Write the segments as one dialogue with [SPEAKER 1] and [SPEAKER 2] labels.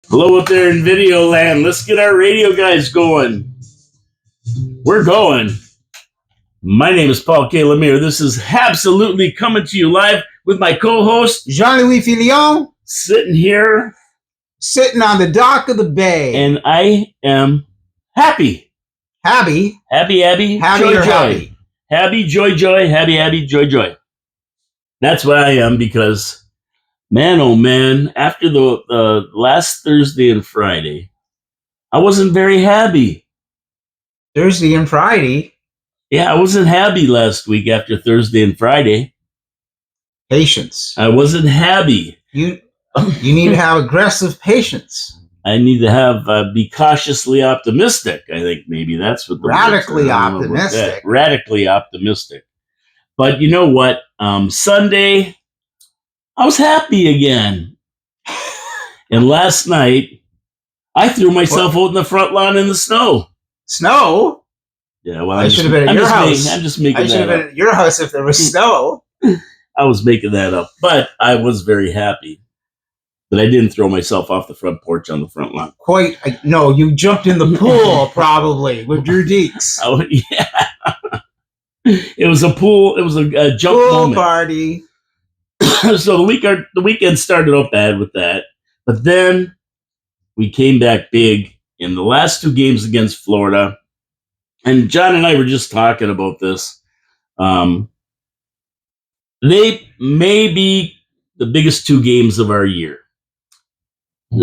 [SPEAKER 1] Hello up there in video land. Let's get our radio guys going. We're going. My name is Paul K. Lemire. This is Habsolutely coming to you live with my co-host,
[SPEAKER 2] Jean-Louis Filion,
[SPEAKER 1] sitting here.
[SPEAKER 2] sitting on the dock of the bay.
[SPEAKER 1] And I am happy.
[SPEAKER 2] Happy?
[SPEAKER 1] Happy, Abby.
[SPEAKER 2] Happy
[SPEAKER 1] joy,
[SPEAKER 2] or
[SPEAKER 1] joy.
[SPEAKER 2] happy?
[SPEAKER 1] Happy, joy, joy. Happy, Abby, joy, joy. That's what I am because, man, oh man, after the last Thursday and Friday, I wasn't very happy.
[SPEAKER 2] Thursday and Friday?
[SPEAKER 1] Yeah, I wasn't happy last week after Thursday and Friday.
[SPEAKER 2] Patience.
[SPEAKER 1] I wasn't happy.
[SPEAKER 2] You need to have aggressive patience.
[SPEAKER 1] I need to have be cautiously optimistic. I think maybe that's what the
[SPEAKER 2] radically optimistic.
[SPEAKER 1] Radically optimistic. But you know what? Sunday, I was happy again. And last night, I threw myself out in the front lawn in the snow.
[SPEAKER 2] Snow?
[SPEAKER 1] Yeah, well,
[SPEAKER 2] I should have been at your house.
[SPEAKER 1] I'm just making that up.
[SPEAKER 2] I should have been at your house if there was snow.
[SPEAKER 1] I was making that up. But I was very happy that I didn't throw myself off the front porch on the front lawn.
[SPEAKER 2] No, you jumped in the pool probably with Drew Deeks.
[SPEAKER 1] Oh, yeah. It was a pool. It was a jump
[SPEAKER 2] pool
[SPEAKER 1] moment.
[SPEAKER 2] Party.
[SPEAKER 1] So the weekend started out bad with that. But then we came back big in the last two games against Florida. And John and I were just talking about this. They may be the biggest two games of our year.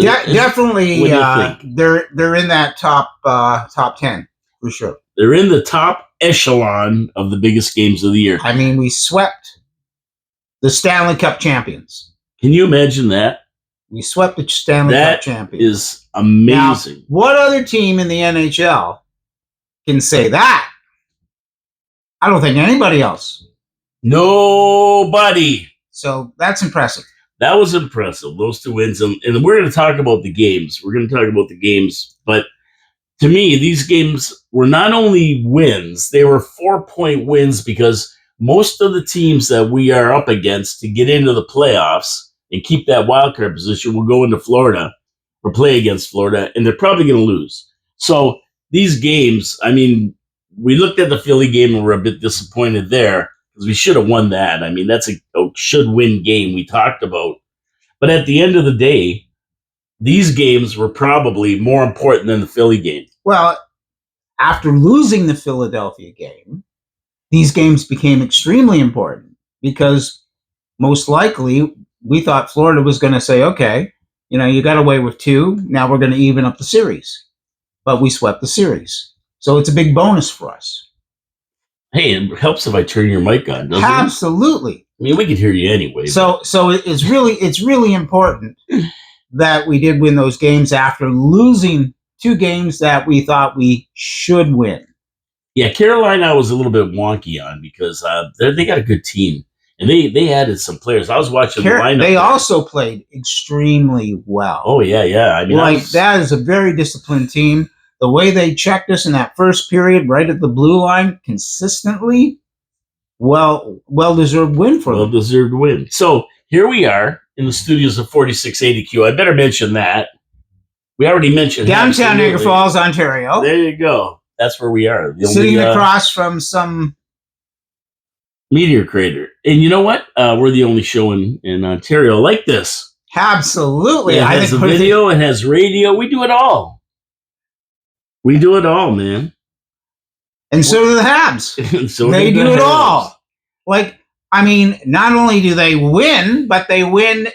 [SPEAKER 2] Definitely, they're in that top 10 for sure.
[SPEAKER 1] They're in the top echelon of the biggest games of the year.
[SPEAKER 2] I mean, we swept the Stanley Cup champions.
[SPEAKER 1] Can you imagine that?
[SPEAKER 2] We swept the Stanley Cup champions.
[SPEAKER 1] That is amazing.
[SPEAKER 2] Now, what other team in the NHL can say that? I don't think anybody else.
[SPEAKER 1] Nobody.
[SPEAKER 2] So that's impressive.
[SPEAKER 1] That was impressive, those two wins. And we're going to talk about the games. But to me, these games were not only wins, they were 4-point wins because most of the teams that we are up against to get into the playoffs and keep that wild card position will go into Florida or play against Florida, and they're probably going to lose. So these games, I mean, we looked at the Philly game and we're a bit disappointed there because we should have won that. I mean, that's a should-win game we talked about. But at the end of the day, these games were probably more important than the Philly game.
[SPEAKER 2] Well, after losing the Philadelphia game, these games became extremely important because most likely we thought Florida was going to say, okay, you got away with 2. Now we're going to even up the series. But we swept the series. So it's a big bonus for us.
[SPEAKER 1] Hey, it helps if I turn your mic on, doesn't it?
[SPEAKER 2] Absolutely.
[SPEAKER 1] I mean, we could hear you anyway.
[SPEAKER 2] So it's really important that we did win those games after losing 2 games that we thought we should win.
[SPEAKER 1] Yeah, Carolina I was a little bit wonky on because they got a good team. And they added some players. I was watching the lineup.
[SPEAKER 2] They also played extremely well.
[SPEAKER 1] Oh, yeah. I mean,
[SPEAKER 2] that is a very disciplined team. The way they checked us in that first period, right at the blue line, consistently, well-deserved win for them.
[SPEAKER 1] Well-deserved win. So here we are in the studios of 4680Q. I better mention that. We already mentioned
[SPEAKER 2] downtown Niagara Falls, Ontario.
[SPEAKER 1] There you go. That's where we are.
[SPEAKER 2] Sitting across from some
[SPEAKER 1] meteor crater. And you know what? We're the only show in Ontario like this.
[SPEAKER 2] Absolutely.
[SPEAKER 1] It has a video, it has radio. We do it all. We do it all, man.
[SPEAKER 2] And so do the Habs.
[SPEAKER 1] So
[SPEAKER 2] they do it all. Like, I mean, not only do they win, but they win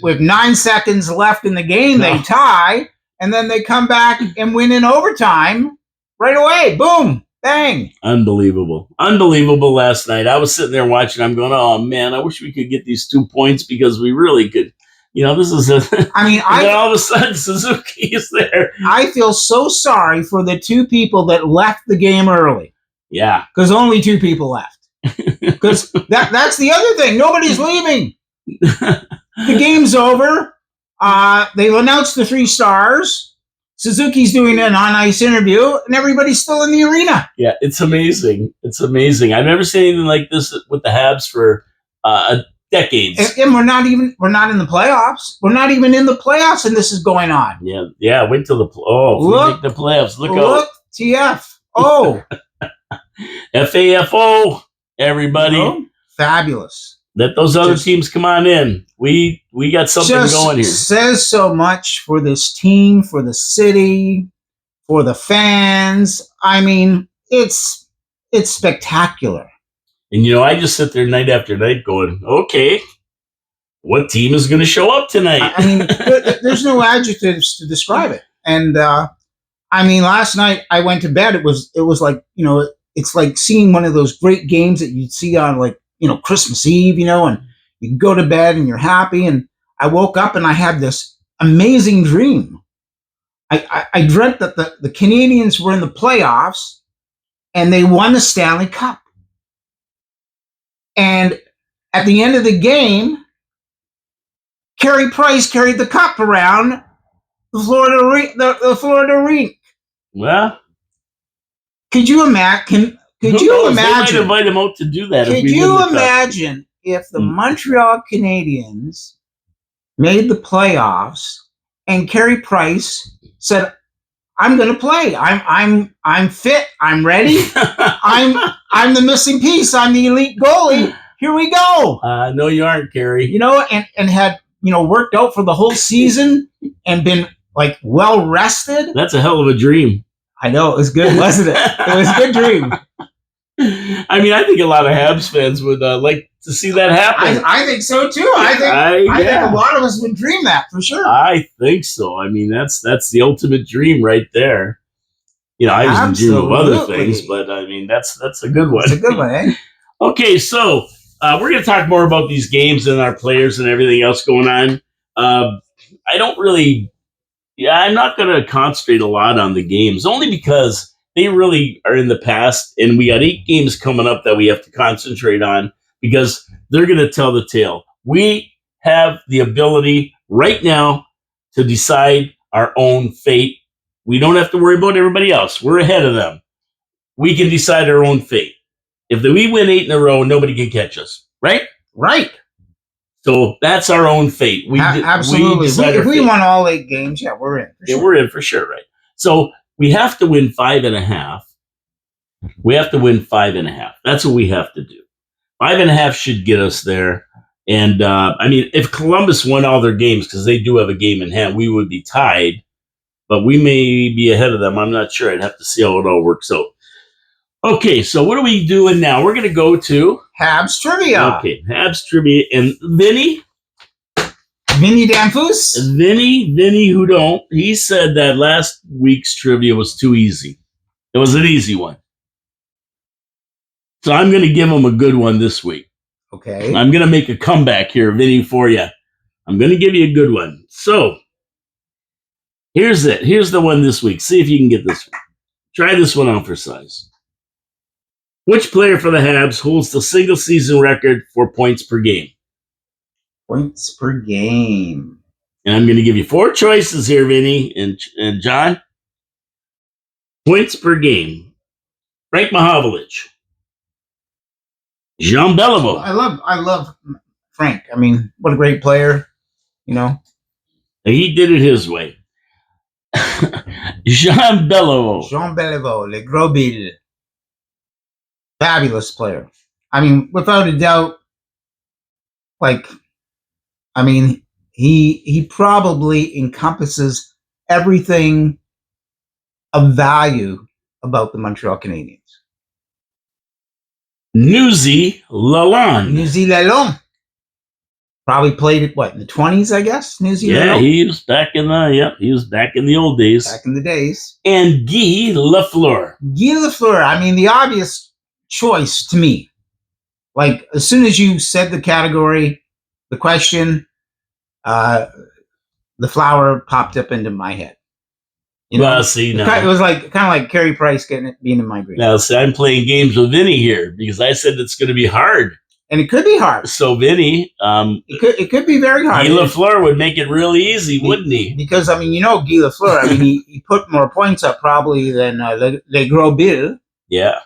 [SPEAKER 2] with 9 seconds left in the game. They tie, and then they come back and win in overtime right away. Boom. Bang.
[SPEAKER 1] Unbelievable last night. I was sitting there watching. I'm going, oh, man, I wish we could get these 2 points because we really could. This is all of a sudden, Suzuki is there.
[SPEAKER 2] I feel so sorry for the 2 people that left the game early.
[SPEAKER 1] Yeah.
[SPEAKER 2] Because only 2 people left. Because that's the other thing. Nobody's leaving. The game's over. They announced the 3 stars. Suzuki's doing an on-ice interview, and everybody's still in the arena.
[SPEAKER 1] Yeah, it's amazing. It's amazing. I've never seen anything like this with the Habs for decades.
[SPEAKER 2] And we're not in the playoffs. We're not even in the playoffs, and this is going on.
[SPEAKER 1] Yeah. Wait till if we make the playoffs. Look out.
[SPEAKER 2] TF. Oh.
[SPEAKER 1] FAFO, everybody.
[SPEAKER 2] Fabulous.
[SPEAKER 1] Let those other teams come on in. We got something going here.
[SPEAKER 2] Says so much for this team, for the city, for the fans. I mean, it's spectacular.
[SPEAKER 1] And I just sit there night after night going, okay, what team is going to show up tonight?
[SPEAKER 2] I mean, there's no adjectives to describe it. And I mean, last night I went to bed. It was like, it's like seeing one of those great games that you'd see on like, Christmas Eve, and you go to bed and you're happy. And I woke up and I had this amazing dream. I dreamt that the Canadians were in the playoffs and they won the Stanley Cup. And at the end of the game, Carey Price carried the cup around the Florida rink.
[SPEAKER 1] Well,
[SPEAKER 2] could you imagine? Could you imagine?
[SPEAKER 1] They might invite him out to do that.
[SPEAKER 2] Could you imagine if the Montreal Canadiens made the playoffs and Carey Price said, "I'm going to play. I'm fit. I'm ready. I'm the missing piece. I'm the elite goalie. Here we go."
[SPEAKER 1] No, you aren't, Carey.
[SPEAKER 2] And had worked out for the whole season and been like well rested.
[SPEAKER 1] That's a hell of a dream.
[SPEAKER 2] I know, it was good, wasn't it? It was a good dream.
[SPEAKER 1] I mean, I think a lot of Habs fans would like to see that happen.
[SPEAKER 2] I think so too. I think a lot of us would dream that for sure.
[SPEAKER 1] I think so. I mean, that's the ultimate dream right there. I usually dream of other things, but I mean, that's a good one.
[SPEAKER 2] It's a good one, eh?
[SPEAKER 1] Okay, so we're going to talk more about these games and our players and everything else going on. I'm not going to concentrate a lot on the games, only because they really are in the past, and we got 8 games coming up that we have to concentrate on because they're going to tell the tale. We have the ability right now to decide our own fate. We don't have to worry about everybody else. We're ahead of them. We can decide our own fate. If we win 8 in a row, nobody can catch us, right?
[SPEAKER 2] Right.
[SPEAKER 1] So that's our own fate.
[SPEAKER 2] Absolutely. If we won all 8 games, we're in.
[SPEAKER 1] We're in for sure, right? So we have to win 5.5. We have to win 5.5. That's what we have to do. 5.5 should get us there. And I mean, if Columbus won all their games, because they do have a game in hand, we would be tied. But we may be ahead of them. I'm not sure. I'd have to see how it all works out. Okay, so what are we doing now? We're going to go to
[SPEAKER 2] Habs Trivia.
[SPEAKER 1] Okay, Habs Trivia. And Vinny
[SPEAKER 2] Danfus?
[SPEAKER 1] Vinny who don't. He said that last week's trivia was too easy. It was an easy one. So I'm going to give him a good one this week.
[SPEAKER 2] Okay.
[SPEAKER 1] I'm going to make a comeback here, Vinny, for you. I'm going to give you a good one. So here's it. Here's the one this week. See if you can get this one. Try this one on for size. Which player for the Habs holds the single season record for points per game?
[SPEAKER 2] Points per game.
[SPEAKER 1] And I'm going to give you 4 choices here, Vinny and John. Points per game. Frank Mahovlich. Jean Beliveau.
[SPEAKER 2] I love Frank. I mean, what a great player, And
[SPEAKER 1] he did it his way. Jean Beliveau.
[SPEAKER 2] Le Gros Bill. Fabulous player. I mean, without a doubt, he probably encompasses everything of value about the Montreal Canadiens.
[SPEAKER 1] Nuzi Lalonde.
[SPEAKER 2] Probably played it in the 20s, I guess.
[SPEAKER 1] Lalonde. He was back in the old days.
[SPEAKER 2] Back in the days.
[SPEAKER 1] And Guy Lafleur.
[SPEAKER 2] I mean, the obvious choice to me. As soon as you said the category, the question, the flower popped up into my head.
[SPEAKER 1] Well, see, now
[SPEAKER 2] it was kind of like Carey Price being in my brain.
[SPEAKER 1] Now, see, I'm playing games with Vinny here because I said it's going to be hard,
[SPEAKER 2] and it could be hard.
[SPEAKER 1] So, Vinny,
[SPEAKER 2] it could be very hard.
[SPEAKER 1] Guy Lafleur would make it really easy, wouldn't he?
[SPEAKER 2] Because Guy Lafleur. I mean, he put more points up probably than Le Gros Bill.
[SPEAKER 1] Yeah.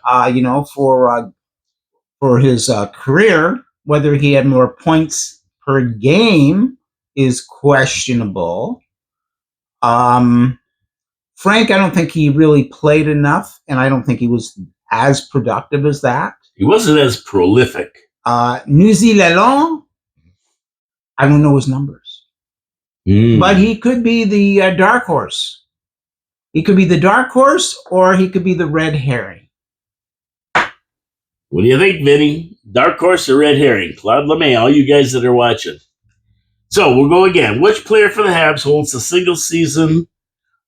[SPEAKER 2] For his career, whether he had more points per game is questionable. Frank, I don't think he really played enough, and I don't think he was as productive as that.
[SPEAKER 1] He wasn't as prolific.
[SPEAKER 2] Suzi Lalonde, I don't know his numbers. But he could be the dark horse. He could be the dark horse, or he could be the red herring.
[SPEAKER 1] What do you think, Vinny? Dark horse or red herring? Claude LeMay, all you guys that are watching. So we'll go again. Which player for the Habs holds the single season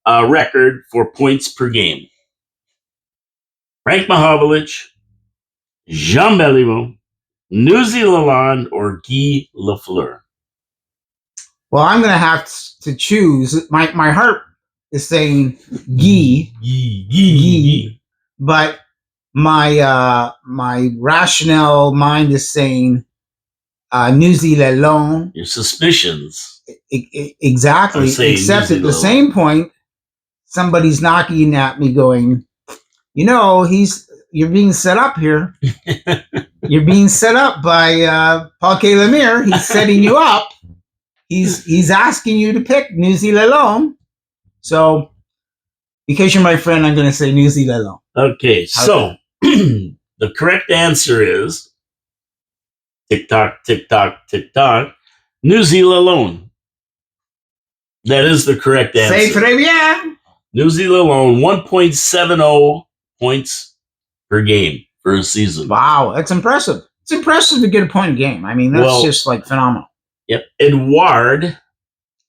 [SPEAKER 1] record for points per game? Frank Mahovlich, Jean Beliveau, Suzi Lalonde, or Guy Lafleur?
[SPEAKER 2] Well, I'm going to have to choose. My heart is saying Guy, but my rational mind is saying Suzi Lalonde.
[SPEAKER 1] Your suspicions.
[SPEAKER 2] Exactly. Except at the same point, somebody's knocking at me going, you're being set up here. You're being set up by Paul K. Lemire. He's setting you up. He's asking you to pick Suzi Lalonde. So, because you're my friend, I'm going to say Suzi Lalonde.
[SPEAKER 1] Okay, so the correct answer is tick tock, tick tock, tick tock. Suzi Lalonde. That is the correct answer.
[SPEAKER 2] C'est très bien.
[SPEAKER 1] Suzi Lalonde, 1.70 points per game for a season.
[SPEAKER 2] Wow, that's impressive. It's impressive to get a point a game. I mean, that's just like phenomenal.
[SPEAKER 1] Yep. Edouard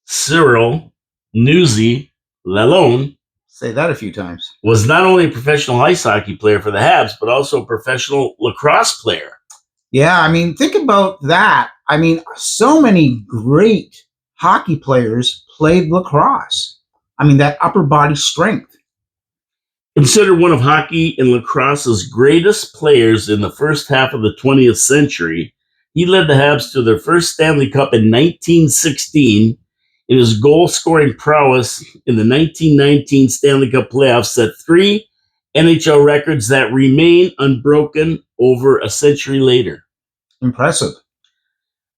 [SPEAKER 1] Cyril Suzi Lalonde.
[SPEAKER 2] Say that a few times.
[SPEAKER 1] Was not only a professional ice hockey player for the Habs, but also a professional lacrosse player.
[SPEAKER 2] Yeah, I mean, think about that. I mean, so many great hockey players played lacrosse. I mean, that upper body strength.
[SPEAKER 1] Considered one of hockey and lacrosse's greatest players in the first half of the 20th century, he led the Habs to their first Stanley Cup in 1916. In his goal-scoring prowess in the 1919 Stanley Cup playoffs set 3 NHL records that remain unbroken over a century later.
[SPEAKER 2] Impressive.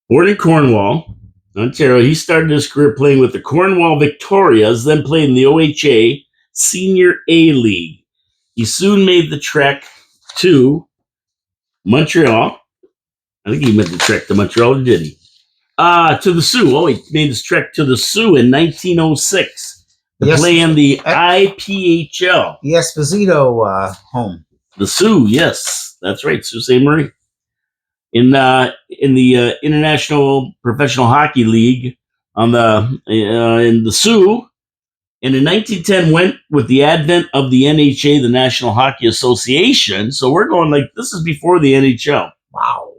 [SPEAKER 1] Born in Cornwall, Ontario, he started his career playing with the Cornwall Victorias, then played in the OHA Senior A League. He soon made the trek to Montreal. I think he made the trek to Montreal, did he? To the Sioux. Oh, he made his trek to the Sioux in 1906 to play in the IPHL.
[SPEAKER 2] The Esposito home.
[SPEAKER 1] The Sioux, yes, that's right, Sault Ste. Marie. In the International Professional Hockey League in the Sioux. And in 1910 went with the advent of the NHA, the National Hockey Association. So we're going like this is before the NHL.
[SPEAKER 2] Wow.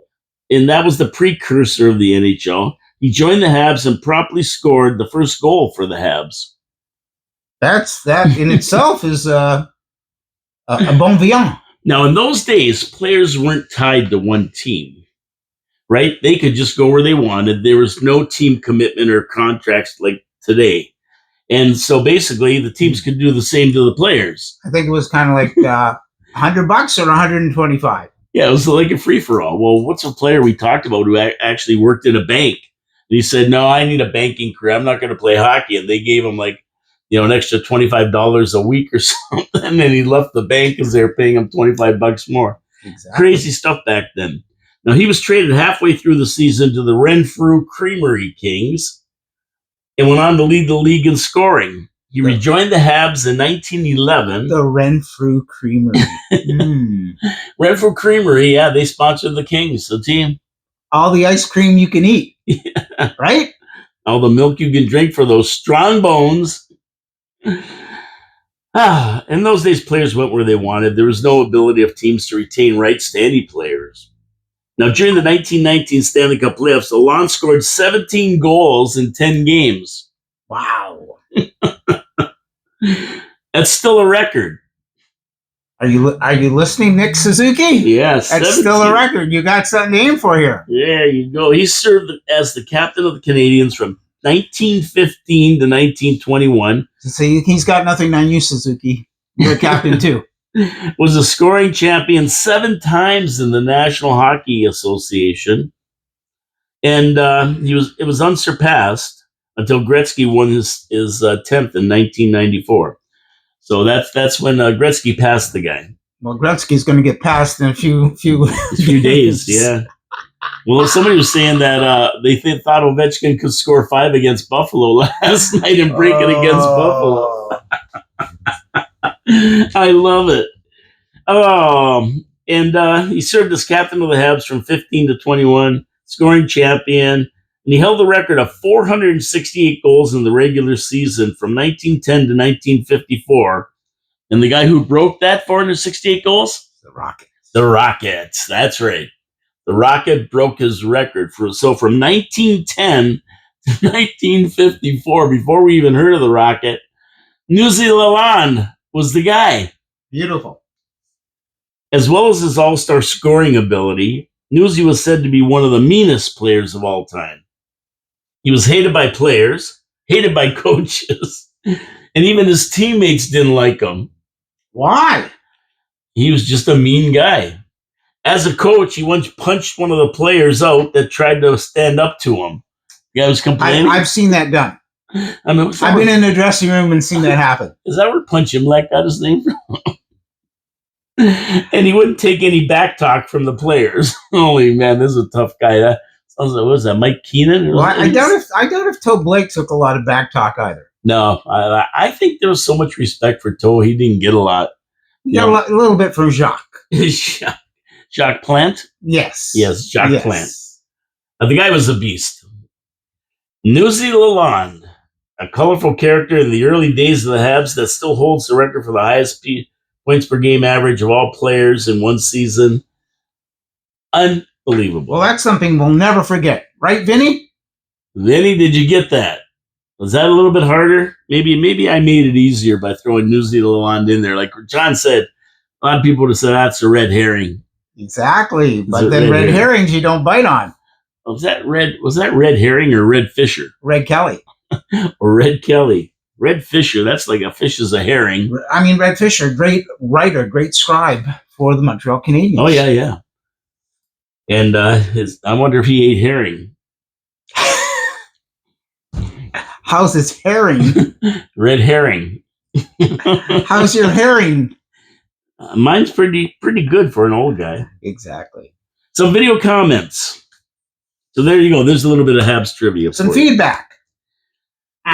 [SPEAKER 1] And that was the precursor of the NHL. He joined the Habs and promptly scored the first goal for the Habs.
[SPEAKER 2] That in itself is a bon vivant.
[SPEAKER 1] Now, in those days, players weren't tied to one team, right? They could just go where they wanted. There was no team commitment or contracts like today. And so basically, the teams could do the same to the players.
[SPEAKER 2] I think it was kind of like $100 or $125.
[SPEAKER 1] Yeah, it was like a free-for-all. Well, what's a player we talked about who actually worked in a bank? And he said, no, I need a banking career. I'm not going to play hockey. And they gave him an extra $25 a week or something. And then he left the bank because they were paying him $25 more. Exactly. Crazy stuff back then. Now, he was traded halfway through the season to the Renfrew Creamery Kings and went on to lead the league in scoring. He rejoined the Habs in 1911.
[SPEAKER 2] The Renfrew Creamery.
[SPEAKER 1] Renfrew Creamery, yeah, they sponsored the Kings, the team.
[SPEAKER 2] All the ice cream you can eat, right?
[SPEAKER 1] All the milk you can drink for those strong bones. In those days, players went where they wanted. There was no ability of teams to retain rights to any players. Now, during the 1919 Stanley Cup playoffs, Lalonde scored 17 goals in 10 games.
[SPEAKER 2] Wow.
[SPEAKER 1] That's still a record.
[SPEAKER 2] Are you listening, Nick Suzuki?
[SPEAKER 1] Yes.
[SPEAKER 2] That's 17. Still a record. You got something to aim for here.
[SPEAKER 1] There you go. He served as the captain of the Canadiens from 1915 to 1921.
[SPEAKER 2] So he's got nothing on you, Suzuki. You're a captain too.
[SPEAKER 1] Was a scoring champion 7 times in the National Hockey Association. and it was unsurpassed until Gretzky won his 10th in 1994. So that's when Gretzky passed the guy.
[SPEAKER 2] Well, Gretzky's going to get passed in a few
[SPEAKER 1] days. Yeah. Well, somebody was saying that they thought Ovechkin could score 5 against Buffalo last night and break it against Buffalo. I love it. And he served as captain of the Habs from 15 to 21, scoring champion, and he held the record of 468 goals in the regular season from 1910 to 1954. And the guy who broke that 468 goals?
[SPEAKER 2] The Rockets.
[SPEAKER 1] The Rockets. That's right. The Rocket broke his record. From 1910 to 1954, before we even heard of the Rocket, Suzi Lalonde was the guy.
[SPEAKER 2] Beautiful.
[SPEAKER 1] As well as his all-star scoring ability, Suzi was said to be one of the meanest players of all time. He was hated by players, hated by coaches, and even his teammates didn't like him.
[SPEAKER 2] Why?
[SPEAKER 1] He was just a mean guy. As a coach, he once punched one of the players out that tried to stand up to him. The guy was complaining.
[SPEAKER 2] I've seen that done. I've been in the dressing room and seen that happen.
[SPEAKER 1] Is that where Punch Him Like got his name from? And he wouldn't take any back talk from the players. Holy man, this is a tough guy. That sounds like, what was that, Mike Keenan?
[SPEAKER 2] Well, I doubt if Toe Blake took a lot of back talk either.
[SPEAKER 1] No, I think there was so much respect for Toe, he didn't get a lot.
[SPEAKER 2] He got a little bit from Jacques.
[SPEAKER 1] Jacques Plant?
[SPEAKER 2] Yes.
[SPEAKER 1] Yes, Jacques Plant. The guy was a beast. Suzi Lalonde, a colorful character in the early days of the Habs that still holds the record for the highest points per game average of all players in one season. Unbelievable.
[SPEAKER 2] Well, that's something we'll never forget. Right, Vinny?
[SPEAKER 1] Vinny, did you get that? Was that a little bit harder? Maybe I made it easier by throwing Suzi Lalonde in there. Like John said, a lot of people would have said that's a red herring.
[SPEAKER 2] Exactly. But then red herrings you don't bite on.
[SPEAKER 1] Was that red herring or Red Fisher?
[SPEAKER 2] Red Kelly.
[SPEAKER 1] Or Red Kelly. Red Fisher, that's like a fish is a herring.
[SPEAKER 2] I mean, Red Fisher, great writer, great scribe for the Montreal Canadiens.
[SPEAKER 1] Oh, yeah. And I wonder if he ate herring.
[SPEAKER 2] How's his herring?
[SPEAKER 1] Red herring.
[SPEAKER 2] How's your herring?
[SPEAKER 1] Mine's pretty good for an old guy.
[SPEAKER 2] Exactly.
[SPEAKER 1] Some video comments. So there you go. There's a little bit of Habs trivia.
[SPEAKER 2] Some feedback.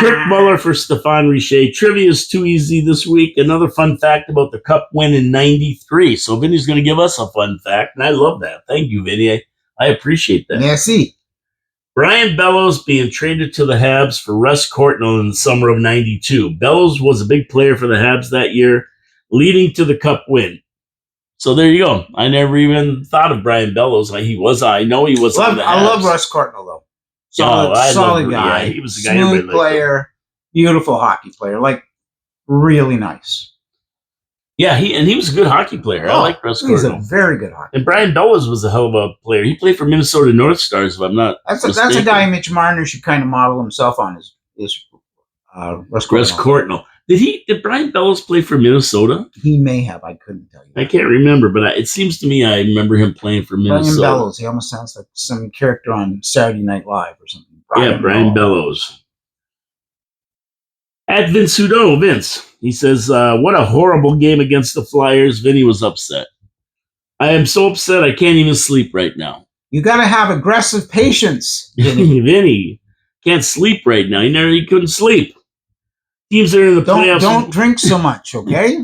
[SPEAKER 1] Kirk Muller for Stefan Richer. Trivia is too easy this week. Another fun fact about the Cup win in '93. So Vinny's going to give us a fun fact, and I love that. Thank you, Vinny. I appreciate that.
[SPEAKER 2] Merci.
[SPEAKER 1] Brian Bellows being traded to the Habs for Russ Courtnall in the summer of '92. Bellows was a big player for the Habs that year, leading to the Cup win. So there you go. I never even thought of Brian Bellows. I know he was.
[SPEAKER 2] I love Russ Courtnall though. Solid guy.
[SPEAKER 1] Yeah, he was a guy.
[SPEAKER 2] Smooth player, beautiful hockey player, like really nice.
[SPEAKER 1] Yeah, he was a good hockey player. I like Russ Courtnall.
[SPEAKER 2] He's a very good hockey.
[SPEAKER 1] And Brian Bellows was a hell of a player. He played for Minnesota North Stars, if I'm not.
[SPEAKER 2] That's a guy Mitch Marner should kind of model himself on. Is Russ
[SPEAKER 1] Courtnall. Did Brian Bellows play for Minnesota?
[SPEAKER 2] He may have. I couldn't tell you.
[SPEAKER 1] I can't remember, but it seems to me I remember him playing for Minnesota.
[SPEAKER 2] Brian Bellows. He almost sounds like some character on Saturday Night Live or something.
[SPEAKER 1] Brian Bellows. At Vince Hudo, Vince. He says, what a horrible game against the Flyers. Vinny was upset. I am so upset I can't even sleep right now.
[SPEAKER 2] You got to have aggressive patience,
[SPEAKER 1] Vinny. Vinny can't sleep right now. He couldn't sleep. Teams are in the playoffs.
[SPEAKER 2] Don't drink so much, okay?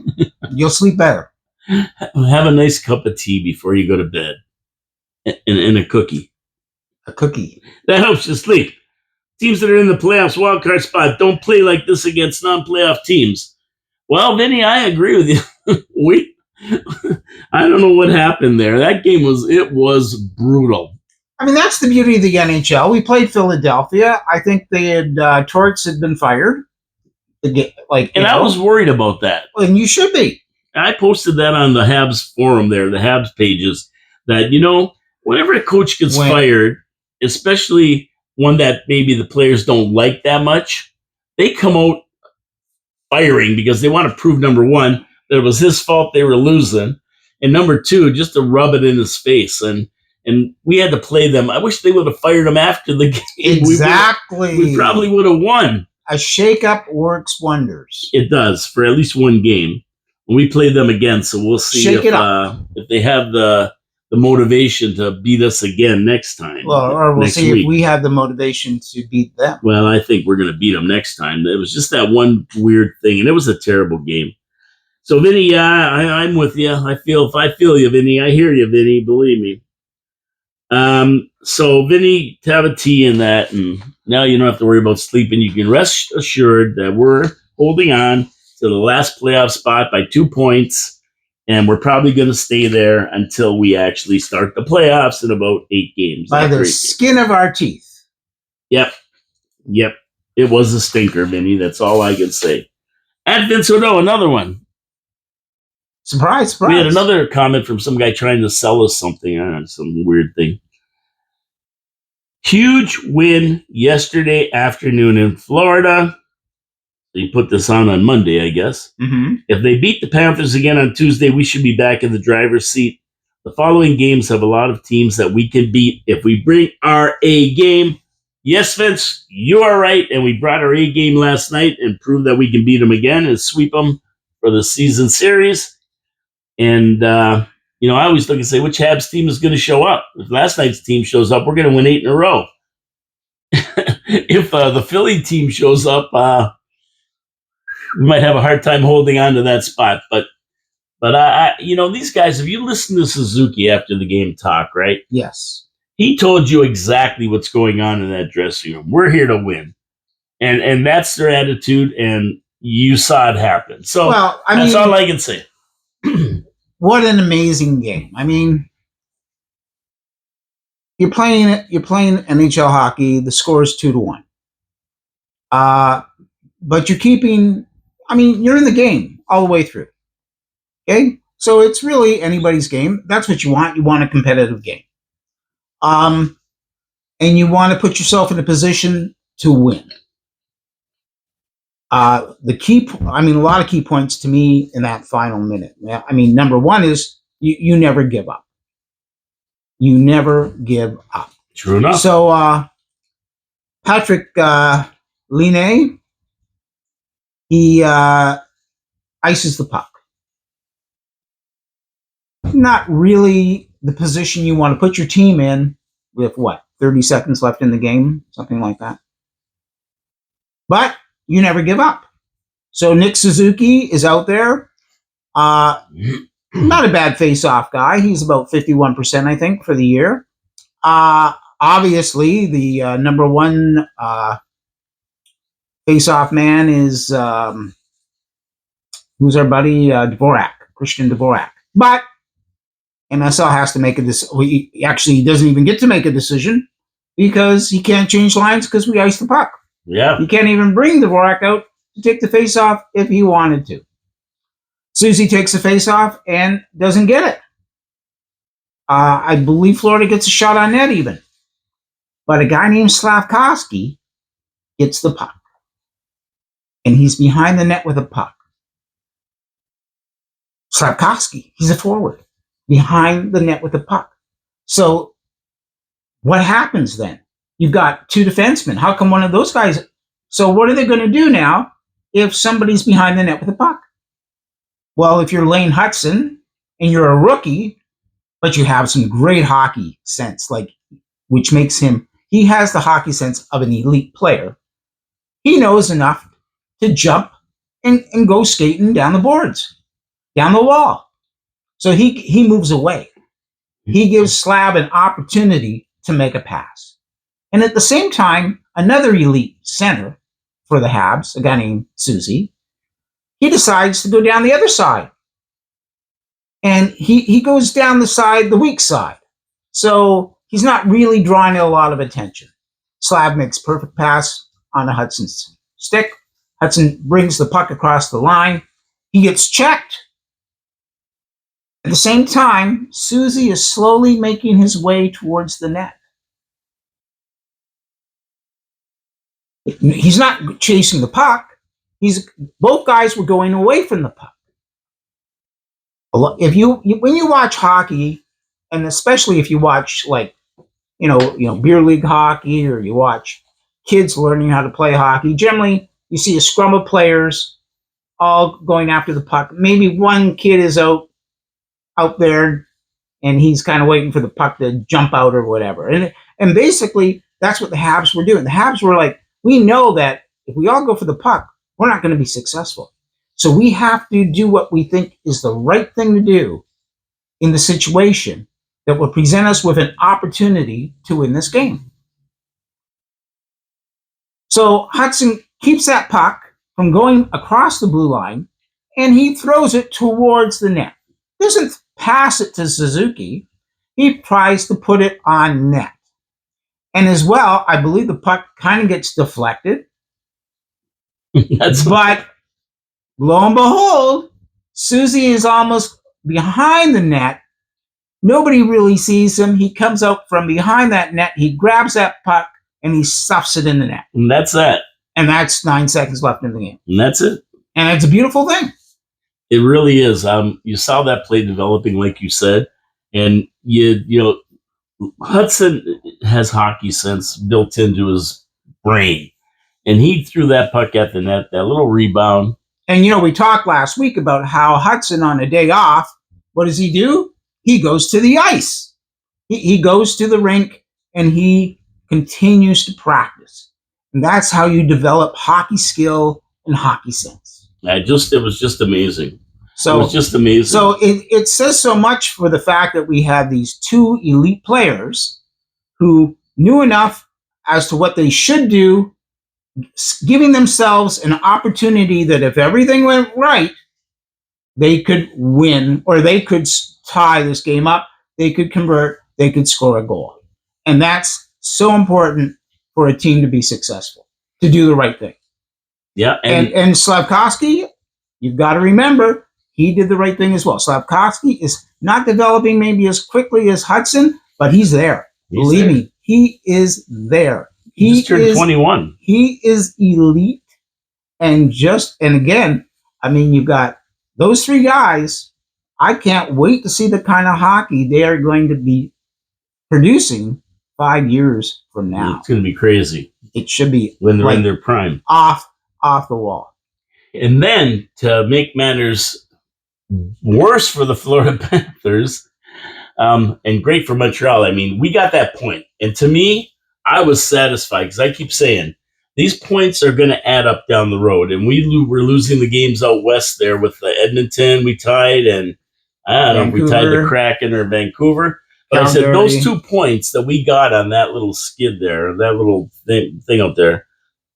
[SPEAKER 2] You'll sleep better.
[SPEAKER 1] Have a nice cup of tea before you go to bed. And a cookie.
[SPEAKER 2] A cookie.
[SPEAKER 1] That helps you sleep. Teams that are in the playoffs wildcard spot don't play like this against non-playoff teams. Well, Vinny, I agree with you. I don't know what happened there. That game was brutal.
[SPEAKER 2] I mean, that's the beauty of the NHL. We played Philadelphia. I think Torts had been fired.
[SPEAKER 1] I was worried about that.
[SPEAKER 2] And you should be.
[SPEAKER 1] I posted that on the Habs forum there, the Habs pages, that, whenever a coach gets fired, especially one that maybe the players don't like that much, they come out firing because they want to prove, number one, that it was his fault they were losing, and number two, just to rub it in his face. And and we had to play them. I wish they would have fired them after the game.
[SPEAKER 2] Exactly.
[SPEAKER 1] We probably would have won.
[SPEAKER 2] A shakeup works wonders.
[SPEAKER 1] It does for at least one game. We play them again, so we'll see if they have the motivation to beat us again next time.
[SPEAKER 2] Well, or we'll see if we have the motivation to beat them.
[SPEAKER 1] Well, I think we're going to beat them next time. It was just that one weird thing, and it was a terrible game. So, Vinny, I'm with you. I feel you, Vinny. I hear you, Vinny. Believe me. So, Vinny, have a tea in that, and now you don't have to worry about sleeping. You can rest assured that we're holding on to the last playoff spot by 2 points, and we're probably going to stay there until we actually start the playoffs in about 8 games.
[SPEAKER 2] By the skin of our teeth.
[SPEAKER 1] Yep. It was a stinker, Vinny. That's all I can say. At Vince Odo, another one.
[SPEAKER 2] Surprise.
[SPEAKER 1] We had another comment from some guy trying to sell us something, some weird thing. Huge win yesterday afternoon in Florida. They put this on Monday, I guess.
[SPEAKER 2] Mm-hmm.
[SPEAKER 1] If they beat the Panthers again on Tuesday, we should be back in the driver's seat. The following games have a lot of teams that we can beat if we bring our A game. Yes, Vince, you are right, and we brought our A game last night and proved that we can beat them again and sweep them for the season series. And, I always look and say, which Habs team is going to show up? If last night's team shows up, we're going to win 8 in a row. If the Philly team shows up, we might have a hard time holding on to that spot. But I these guys, if you listen to Suzuki after the game talk, right?
[SPEAKER 2] Yes.
[SPEAKER 1] He told you exactly what's going on in that dressing room. We're here to win. And that's their attitude, and you saw it happen. So that's all I can say.
[SPEAKER 2] What an amazing game. I mean, you're playing NHL hockey, the score is 2-1. But you're you're in the game all the way through. Okay? So it's really anybody's game. That's what you want. You want a competitive game. And you want to put yourself in a position to win. A lot of key points to me in that final minute. I mean, number one is you never give up. You never give up.
[SPEAKER 1] True enough.
[SPEAKER 2] So Patrick Laine, he ices the puck. Not really the position you want to put your team in with 30 seconds left in the game, something like that. But you never give up. So Nick Suzuki is out there. Not a bad face-off guy. He's about 51%, I think, for the year. Obviously, the number one face-off man is who's our buddy Dvorak, Christian Dvorak. But MSL has to make a decision. He doesn't even get to make a decision because he can't change lines because we ice the puck.
[SPEAKER 1] Yeah.
[SPEAKER 2] He can't even bring Dvorak out to take the face-off if he wanted to. Suzi takes the face-off and doesn't get it. I believe Florida gets a shot on net even. But a guy named Slavkovsky gets the puck. And he's behind the net with a puck. Slavkovsky, he's a forward. Behind the net with the puck. So what happens then? You've got 2 defensemen. How come one of those guys... So what are they going to do now if somebody's behind the net with a puck? Well, if you're Lane Hutson and you're a rookie, but you have some great hockey sense, which makes him... He has the hockey sense of an elite player. He knows enough to jump and go skating down the boards, down the wall. So he moves away. He gives Slav an opportunity to make a pass. And at the same time, another elite center for the Habs, a guy named Suzi, he decides to go down the other side. And he goes down the weak side. So he's not really drawing a lot of attention. Slav makes perfect pass on a Hudson's stick. Hutson brings the puck across the line. He gets checked. At the same time, Suzi is slowly making his way towards the net. He's not chasing the puck. Both guys were going away from the puck. When you watch hockey, and especially if you watch like beer league hockey, or you watch kids learning how to play hockey. Generally, you see a scrum of players all going after the puck. Maybe one kid is out there and he's kind of waiting for the puck to jump out or whatever. And basically, that's what the Habs were doing. The Habs were like, we know that if we all go for the puck, we're not going to be successful. So we have to do what we think is the right thing to do in the situation that will present us with an opportunity to win this game. So Hutson keeps that puck from going across the blue line, and he throws it towards the net. Doesn't pass it to Suzuki. He tries to put it on net. And as well, I believe the puck kind of gets deflected. But lo and behold, Suzi is almost behind the net. Nobody really sees him. He comes out from behind that net. He grabs that puck and he stuffs it in the net.
[SPEAKER 1] And that's that.
[SPEAKER 2] And that's 9 seconds left in the game.
[SPEAKER 1] And that's it.
[SPEAKER 2] And it's a beautiful thing.
[SPEAKER 1] It really is. You saw that play developing, like you said, and Hutson has hockey sense built into his brain, and he threw that puck at the net, that little rebound.
[SPEAKER 2] And we talked last week about how Hutson on a day off, what does he do? He goes to the ice. He goes to the rink and he continues to practice. And that's how you develop hockey skill and hockey sense.
[SPEAKER 1] It was just amazing.
[SPEAKER 2] So,
[SPEAKER 1] it was just amazing.
[SPEAKER 2] So it says so much for the fact that we had these two elite players who knew enough as to what they should do, giving themselves an opportunity that if everything went right, they could win, or they could tie this game up, they could convert, they could score a goal. And that's so important for a team to be successful, to do the right thing.
[SPEAKER 1] Yeah.
[SPEAKER 2] And Slavkovsky, you've got to remember, he did the right thing as well. Slavkovsky is not developing maybe as quickly as Hutson, but he's there. Believe me, he is there.
[SPEAKER 1] He just turned 21.
[SPEAKER 2] He is elite. And again, I mean, you've got those three guys. I can't wait to see the kind of hockey they are going to be producing 5 years from now.
[SPEAKER 1] It's going to be crazy.
[SPEAKER 2] It should be
[SPEAKER 1] when they're in their prime.
[SPEAKER 2] Off the wall.
[SPEAKER 1] And then to make matters worse for the Florida Panthers, and great for Montreal, I mean, we got that point. And to me, I was satisfied because I keep saying these points are going to add up down the road. And we're losing the games out west there with Edmonton. We tied, and I don't know if we tied the Kraken or Vancouver. But I said those 2 points that we got on that little skid there, that little thing out there,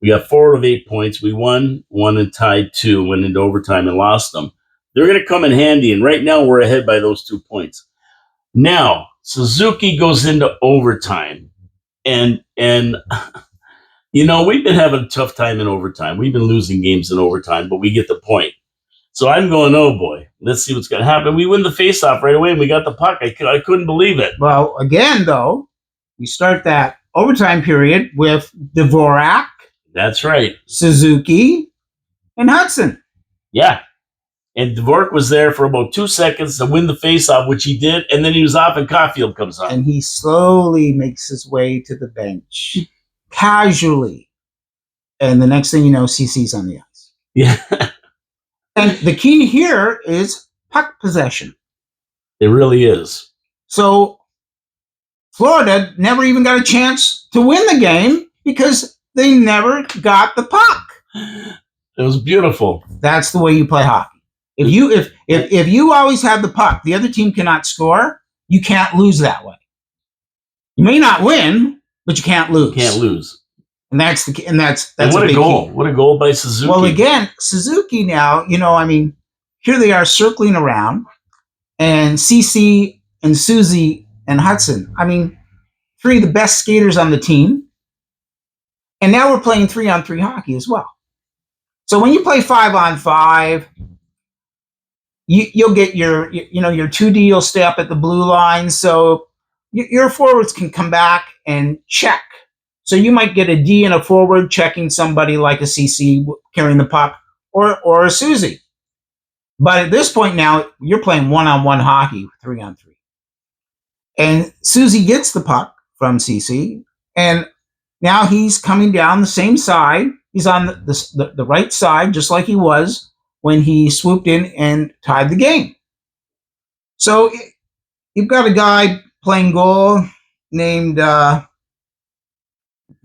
[SPEAKER 1] we got 4 out of 8 points. We won 1 and tied 2, went into overtime and lost them. They're going to come in handy, and right now we're ahead by those 2 points. Now, Suzuki goes into overtime, and we've been having a tough time in overtime. We've been losing games in overtime, but we get the point. So I'm going, oh boy, let's see what's going to happen. We win the faceoff right away, and we got the puck. I couldn't believe it.
[SPEAKER 2] Well, again, though, we start that overtime period with Dvorak.
[SPEAKER 1] That's right.
[SPEAKER 2] Suzuki and Hutson.
[SPEAKER 1] Yeah. And Dvorak was there for about 2 seconds to win the faceoff, which he did, and then he was off, and Caulfield comes on.
[SPEAKER 2] And he slowly makes his way to the bench, casually. And the next thing you know, CC's on the ice.
[SPEAKER 1] Yeah.
[SPEAKER 2] And the key here is puck possession.
[SPEAKER 1] It really is.
[SPEAKER 2] So Florida never even got a chance to win the game because they never got the puck.
[SPEAKER 1] It was beautiful.
[SPEAKER 2] That's the way you play hockey. If you always have the puck, the other team cannot score, you can't lose that way. You may not win, but you can't lose.
[SPEAKER 1] You can't lose.
[SPEAKER 2] And that's
[SPEAKER 1] what a goal. Key. What a goal by Suzuki.
[SPEAKER 2] Well, again, Suzuki now, I mean, here they are circling around, and CC and Suzi and Hutson. I mean, 3 of the best skaters on the team. And now we're playing 3-on-3 hockey as well. So when you play 5-on-5, you'll get your 2D will stay up at the blue line. So your forwards can come back and check. So you might get a D and a forward checking somebody like a CC carrying the puck or a Suzi. But at this point now, you're playing 1-on-1 hockey, 3-on-3. And Suzi gets the puck from CC, and now he's coming down the same side. He's on the right side, just like he was when he swooped in and tied the game. So you've got a guy playing goal named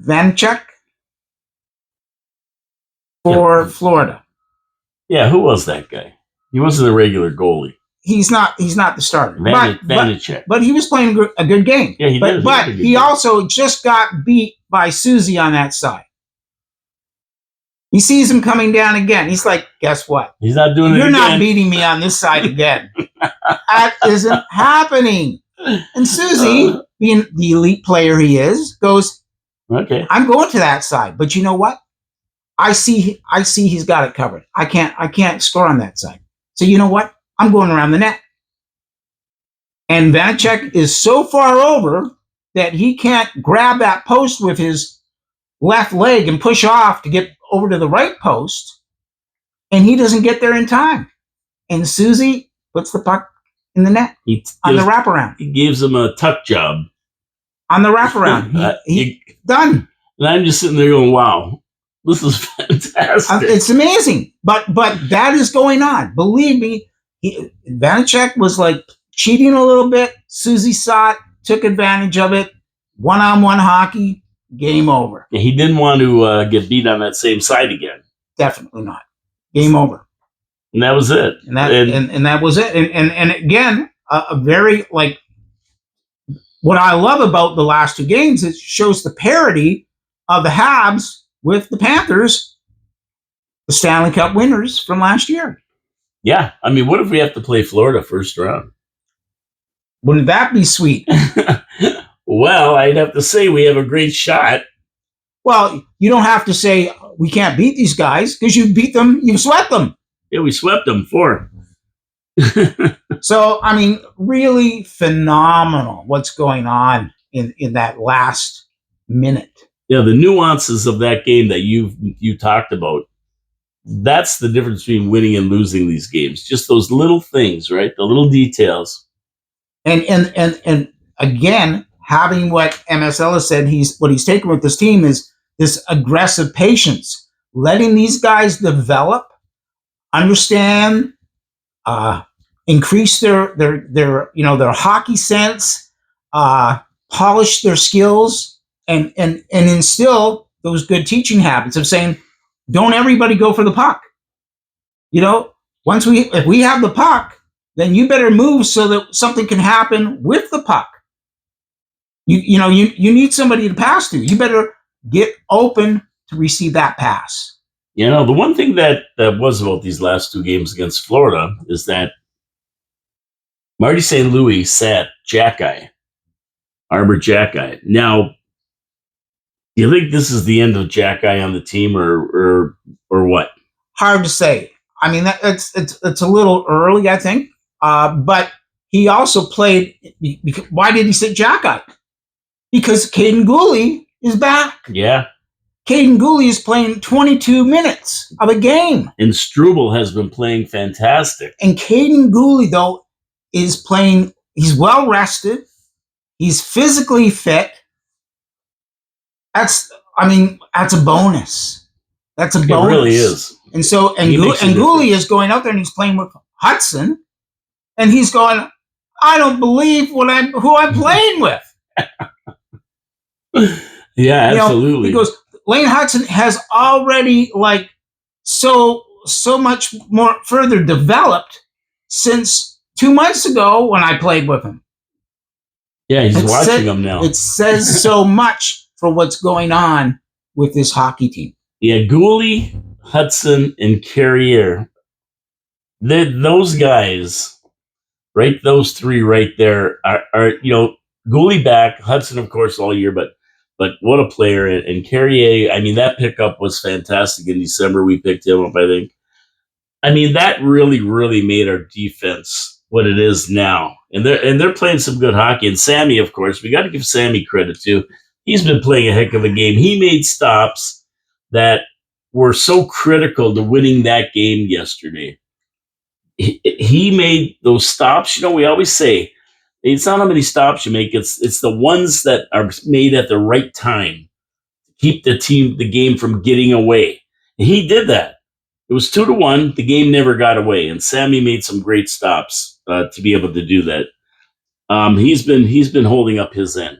[SPEAKER 2] Vanchek for Florida.
[SPEAKER 1] Yeah, who was that guy? He wasn't a regular goalie.
[SPEAKER 2] He's not the starter.
[SPEAKER 1] Vanchek.
[SPEAKER 2] But he was playing a good game.
[SPEAKER 1] Yeah, he did.
[SPEAKER 2] But he also just got beat by Suzi on that side. He sees him coming down again. He's like, guess what?
[SPEAKER 1] He's not doing it again.
[SPEAKER 2] You're not beating me on this side again. That isn't happening. And Suzi, being the elite player he is, goes,
[SPEAKER 1] okay,
[SPEAKER 2] I'm going to that side. But you know what? I see he's got it covered. I can't score on that side. So you know what? I'm going around the net. And Vanacek is so far over that he can't grab that post with his left leg and push off to get over to the right post. And he doesn't get there in time. And Suzi puts the puck in the net on the wraparound.
[SPEAKER 1] He gives him a tuck job.
[SPEAKER 2] On the wraparound. He done.
[SPEAKER 1] And I'm just sitting there going, wow, this is fantastic.
[SPEAKER 2] It's amazing. But that is going on. Believe me, Vanacek was like cheating a little bit. Suzi saw it, took advantage of it. One-on-one hockey, game over.
[SPEAKER 1] Yeah, he didn't want to get beat on that same side again.
[SPEAKER 2] Definitely not. Game over.
[SPEAKER 1] And that was it.
[SPEAKER 2] And that was it. And again, a very, like, what I love about the last two games, it shows the parity of the Habs with the Panthers, the Stanley Cup winners from last year.
[SPEAKER 1] Yeah. I mean, what if we have to play Florida first round?
[SPEAKER 2] Wouldn't that be sweet?
[SPEAKER 1] Well, I'd have to say we have a great shot.
[SPEAKER 2] Well, you don't have to say we can't beat these guys because you beat them, you swept them.
[SPEAKER 1] Yeah, we swept them 4.
[SPEAKER 2] So, I mean, really phenomenal what's going on in that last minute.
[SPEAKER 1] Yeah, the nuances of that game that you talked about, that's the difference between winning and losing these games. Just those little things, right? The little details.
[SPEAKER 2] And again, having what MSL has said, what he's taken with this team is this aggressive patience, letting these guys develop, understand, increase their hockey sense, polish their skills, and instill those good teaching habits of saying, don't everybody go for the puck. You know, if we have the puck, then you better move so that something can happen with the puck. You need somebody to pass to. You better get open to receive that pass.
[SPEAKER 1] You know, the one thing that was about these last 2 games against Florida is that Marty St. Louis sat Arbor Jackeye. Now, do you think this is the end of Jackeye on the team, or what?
[SPEAKER 2] Hard to say. I mean, it's a little early, I think. But he also played. Why did he sit Jackeye? Because Caden Gooley is back.
[SPEAKER 1] Yeah.
[SPEAKER 2] Caden Gooley is playing 22 minutes of a game.
[SPEAKER 1] And Struble has been playing fantastic.
[SPEAKER 2] And Caden Gooley, though, is playing. He's well rested. He's physically fit. That's a bonus. That's a bonus.
[SPEAKER 1] It really is.
[SPEAKER 2] And so, Gooley is going out there and he's playing with Hutson. And he's going, I don't believe who I'm playing with.
[SPEAKER 1] Yeah, absolutely.
[SPEAKER 2] He goes, Lane Hutson has already so much more further developed since 2 months ago when I played with him.
[SPEAKER 1] Yeah, he's watching them now.
[SPEAKER 2] It says so much for what's going on with this hockey team.
[SPEAKER 1] Yeah, Gooley, Hutson, and Carrier. Those guys, right? Those 3 right there are Gooley back, Hutson, of course, all year, but what a player. And Carrier, I mean, that pickup was fantastic in December. We picked him up, I think. I mean, that really, really made our defense what it is now. And they're playing some good hockey. And Sammy, of course, we got to give Sammy credit too. He's been playing a heck of a game. He made stops that were so critical to winning that game yesterday. He made those stops. We always say It's not how many stops you make. It's the ones that are made at the right time to keep the game from getting away. And he did that. It was 2-1. The game never got away, and Sammy made some great stops to be able to do that. He's been holding up his end.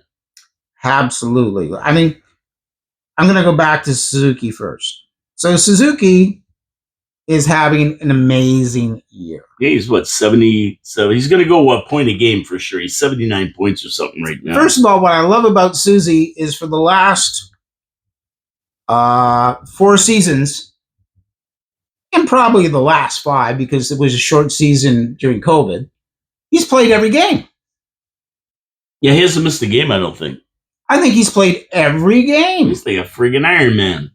[SPEAKER 2] Absolutely. I mean, I'm going to go back to Suzuki first. So Suzuki is having an amazing year.
[SPEAKER 1] Yeah, he's what, 70? So he's going to go a point a game for sure. He's 79 points or something right now.
[SPEAKER 2] First of all, what I love about Suzi is for the last 4 seasons, and probably the last 5 because it was a short season during COVID, he's played every game.
[SPEAKER 1] Yeah, he hasn't missed a game, I don't think.
[SPEAKER 2] I think he's played every game.
[SPEAKER 1] He's like a friggin' Iron Man.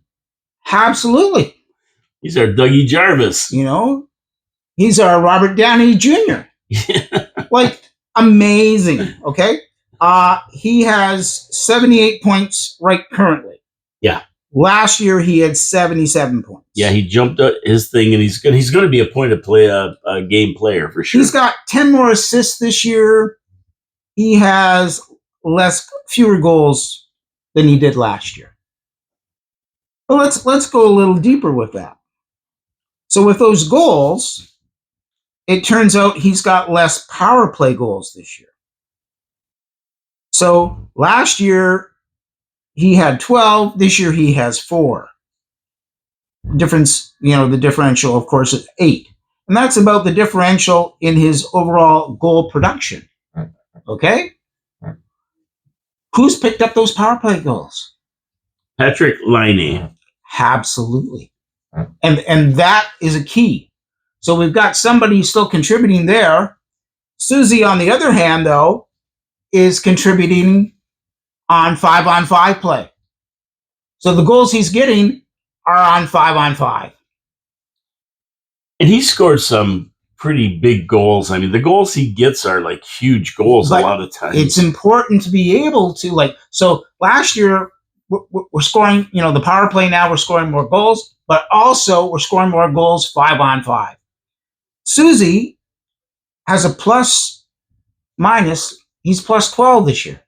[SPEAKER 2] Absolutely.
[SPEAKER 1] He's our Dougie Jarvis.
[SPEAKER 2] You know, he's our Robert Downey Jr. Like, amazing. Okay. He has 78 points right currently.
[SPEAKER 1] Yeah.
[SPEAKER 2] Last year he had 77 points.
[SPEAKER 1] Yeah, he jumped up his thing, and he's going to be a point of play a game player for sure.
[SPEAKER 2] He's got 10 more assists this year. He has fewer goals than he did last year. But let's go a little deeper with that. So with those goals, it turns out he's got less power play goals this year. So last year he had 12. This year he has 4. Difference, the differential, of course, is 8. And that's about the differential in his overall goal production. Okay? Who's picked up those power play goals?
[SPEAKER 1] Patrick Laine.
[SPEAKER 2] Absolutely. And that is a key. So we've got somebody still contributing there. Suzi, on the other hand, though, is contributing on 5-on-5 play. So the goals he's getting are on 5-on-5.
[SPEAKER 1] And he scored some pretty big goals. I mean, the goals he gets are like huge goals a lot of times.
[SPEAKER 2] It's important to be able to, so last year we're scoring, the power play now, we're scoring more goals, but also we're scoring more goals 5-on-5. Suzi has a plus minus. He's plus 12 this year.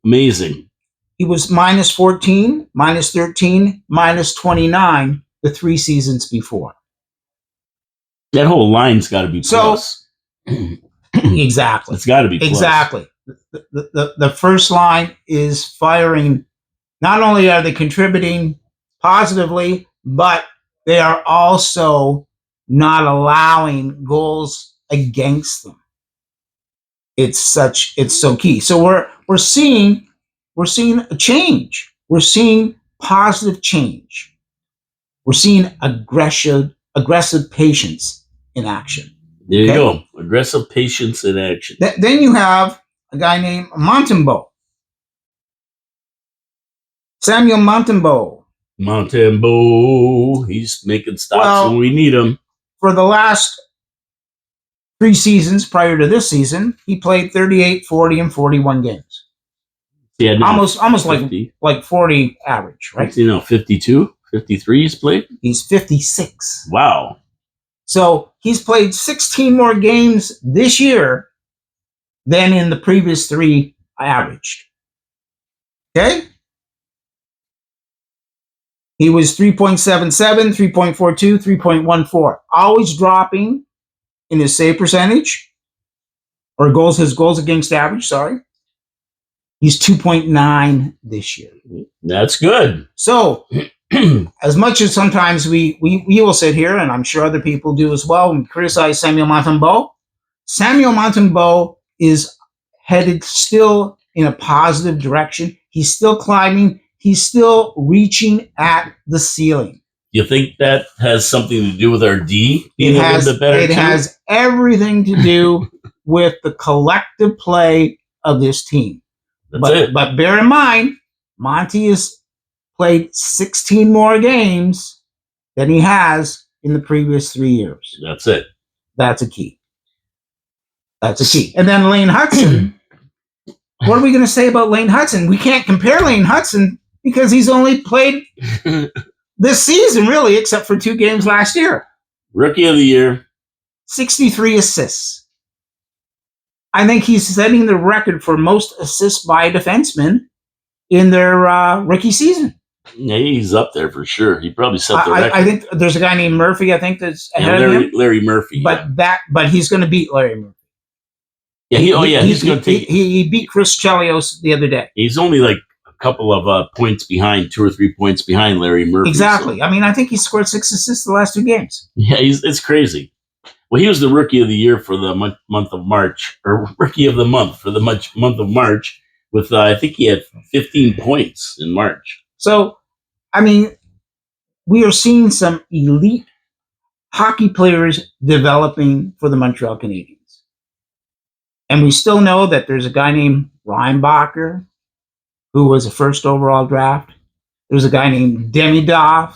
[SPEAKER 1] Amazing.
[SPEAKER 2] He was minus 14, minus 13, minus 29 the 3 seasons before.
[SPEAKER 1] That whole line's got to be plus.
[SPEAKER 2] Exactly.
[SPEAKER 1] It's got to be plus.
[SPEAKER 2] Exactly. The first line is firing. Not only are they contributing positively, but they are also not allowing goals against them. It's so key. So we're seeing a change. We're seeing positive change. We're seeing aggressive patience in action.
[SPEAKER 1] There you go. Aggressive patience in action.
[SPEAKER 2] Then you have a guy named Montembeault. Samuel Montembeault.
[SPEAKER 1] He's making stops when we need him.
[SPEAKER 2] For the last 3 seasons prior to this season, he played 38, 40, and 41 games.
[SPEAKER 1] Yeah,
[SPEAKER 2] almost like 40 average, right?
[SPEAKER 1] 52, 53 he's played?
[SPEAKER 2] He's 56.
[SPEAKER 1] Wow.
[SPEAKER 2] So he's played 16 more games this year than in the previous 3 averaged. Okay? He was 3.77, 3.42, 3.14. Always dropping in his save percentage, or his goals against average, sorry. He's 2.9 this year.
[SPEAKER 1] That's good.
[SPEAKER 2] So, as much as sometimes we will sit here, and I'm sure other people do as well, and criticize Samuel Montembeault is headed still in a positive direction. He's still climbing. He's still reaching at the ceiling.
[SPEAKER 1] You think that has something to do with our D being a little bit better?
[SPEAKER 2] It has everything to do with the collective play of this team. But bear in mind, Monty has played 16 more games than he has in the previous 3 years.
[SPEAKER 1] That's it.
[SPEAKER 2] That's a key. And then Lane Hutson. What are we going to say about Lane Hutson? We can't compare Lane Hutson because he's only played this season, really, except for 2 games last year.
[SPEAKER 1] Rookie of the year.
[SPEAKER 2] 63 assists. I think he's setting the record for most assists by a defenseman in their rookie season.
[SPEAKER 1] Yeah, he's up there for sure. He probably set the record.
[SPEAKER 2] I think there's a guy named Murphy, I think, that's ahead of him.
[SPEAKER 1] Larry Murphy.
[SPEAKER 2] But he's going to beat Larry Murphy.
[SPEAKER 1] Yeah, he's going to take.
[SPEAKER 2] He beat Chris Chelios the other day.
[SPEAKER 1] He's only like a couple of points behind, 2 or 3 points behind Larry Murphy.
[SPEAKER 2] Exactly. So. I mean, I think he scored 6 assists the last 2 games.
[SPEAKER 1] Yeah, it's crazy. Well, he was the rookie of the year for the month of March, or rookie of the month for the month of March. With I think he had 15 points in March.
[SPEAKER 2] So, I mean, we are seeing some elite hockey players developing for the Montreal Canadiens. And we still know that there's a guy named Reinbacher, who was a first overall draft. There's a guy named Demidov,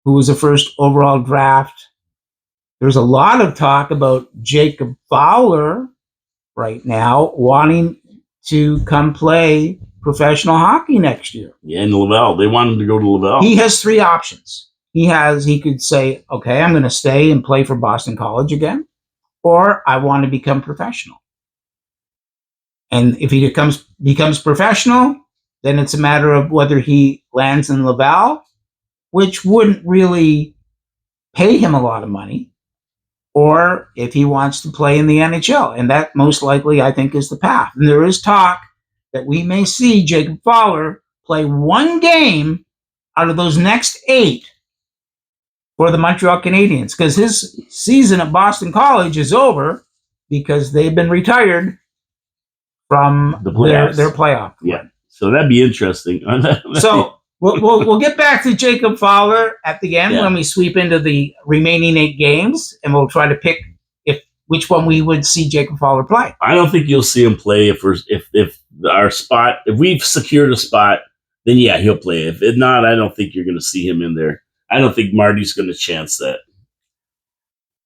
[SPEAKER 2] who was a first overall draft. There's a lot of talk about Jacob Fowler right now wanting to come play professional hockey next year.
[SPEAKER 1] Yeah, in Laval. They want him to go to Laval.
[SPEAKER 2] He has 3 options. He could say, okay, I'm going to stay and play for Boston College again, or I want to become professional. And if he becomes professional, then it's a matter of whether he lands in Laval, which wouldn't really pay him a lot of money, or if he wants to play in the NHL. And that most likely, I think, is the path. And there is talk that we may see Jacob Fowler play 1 game out of those next 8 for the Montreal Canadiens, because his season at Boston College is over because they've been retired from their playoff.
[SPEAKER 1] Yeah, so that'd be interesting.
[SPEAKER 2] So we'll get back to Jacob Fowler at the end when we sweep into the remaining 8 games, and we'll try to pick which one we would see Jacob Fowler play.
[SPEAKER 1] I don't think you'll see him play if we've secured a spot, then yeah, he'll play. If not, I don't think you're going to see him in there. I don't think Marty's going to chance that.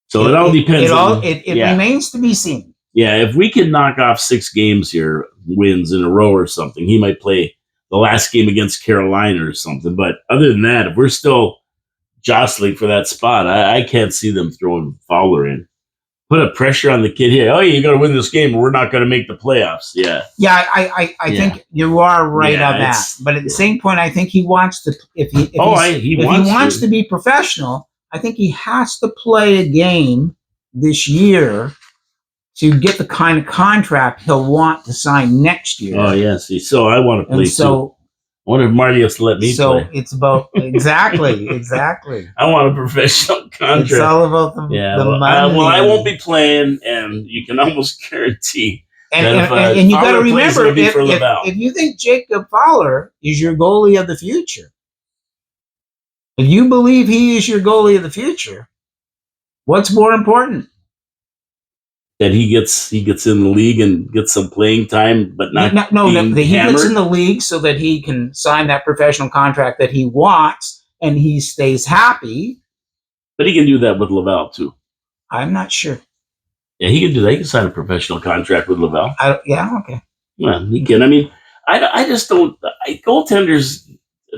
[SPEAKER 1] So it all depends.
[SPEAKER 2] It remains to be seen.
[SPEAKER 1] Yeah, if we can knock off 6 games here, wins in a row or something, he might play the last game against Carolina or something. But other than that, if we're still jostling for that spot, I can't see them throwing Fowler in. Put a pressure on the kid here. Oh, you got to win this game, or we're not going to make the playoffs. Yeah.
[SPEAKER 2] Yeah, I think you are right on that. But at the same point, I think he wants to. If he wants to be professional, I think he has to play a game this year to get the kind of contract he'll want to sign next year.
[SPEAKER 1] Oh, yeah. See, so I want to play too. I wonder if Marty has to let me play.
[SPEAKER 2] So it's about exactly.
[SPEAKER 1] I want a professional contract.
[SPEAKER 2] It's all about the money.
[SPEAKER 1] Well, I won't be playing, and you can almost guarantee.
[SPEAKER 2] And you got to remember, if you think Jacob Fowler is your goalie of the future, if you believe he is your goalie of the future, what's more important?
[SPEAKER 1] That he gets in the league and gets some playing time, but not
[SPEAKER 2] he gets in the league so that he can sign that professional contract that he wants and he stays happy.
[SPEAKER 1] But he can do that with Laval too.
[SPEAKER 2] I'm not sure.
[SPEAKER 1] Yeah, he can do that. He can sign a professional contract with Laval.
[SPEAKER 2] Okay.
[SPEAKER 1] Well, he can. I mean, I just don't. Goaltenders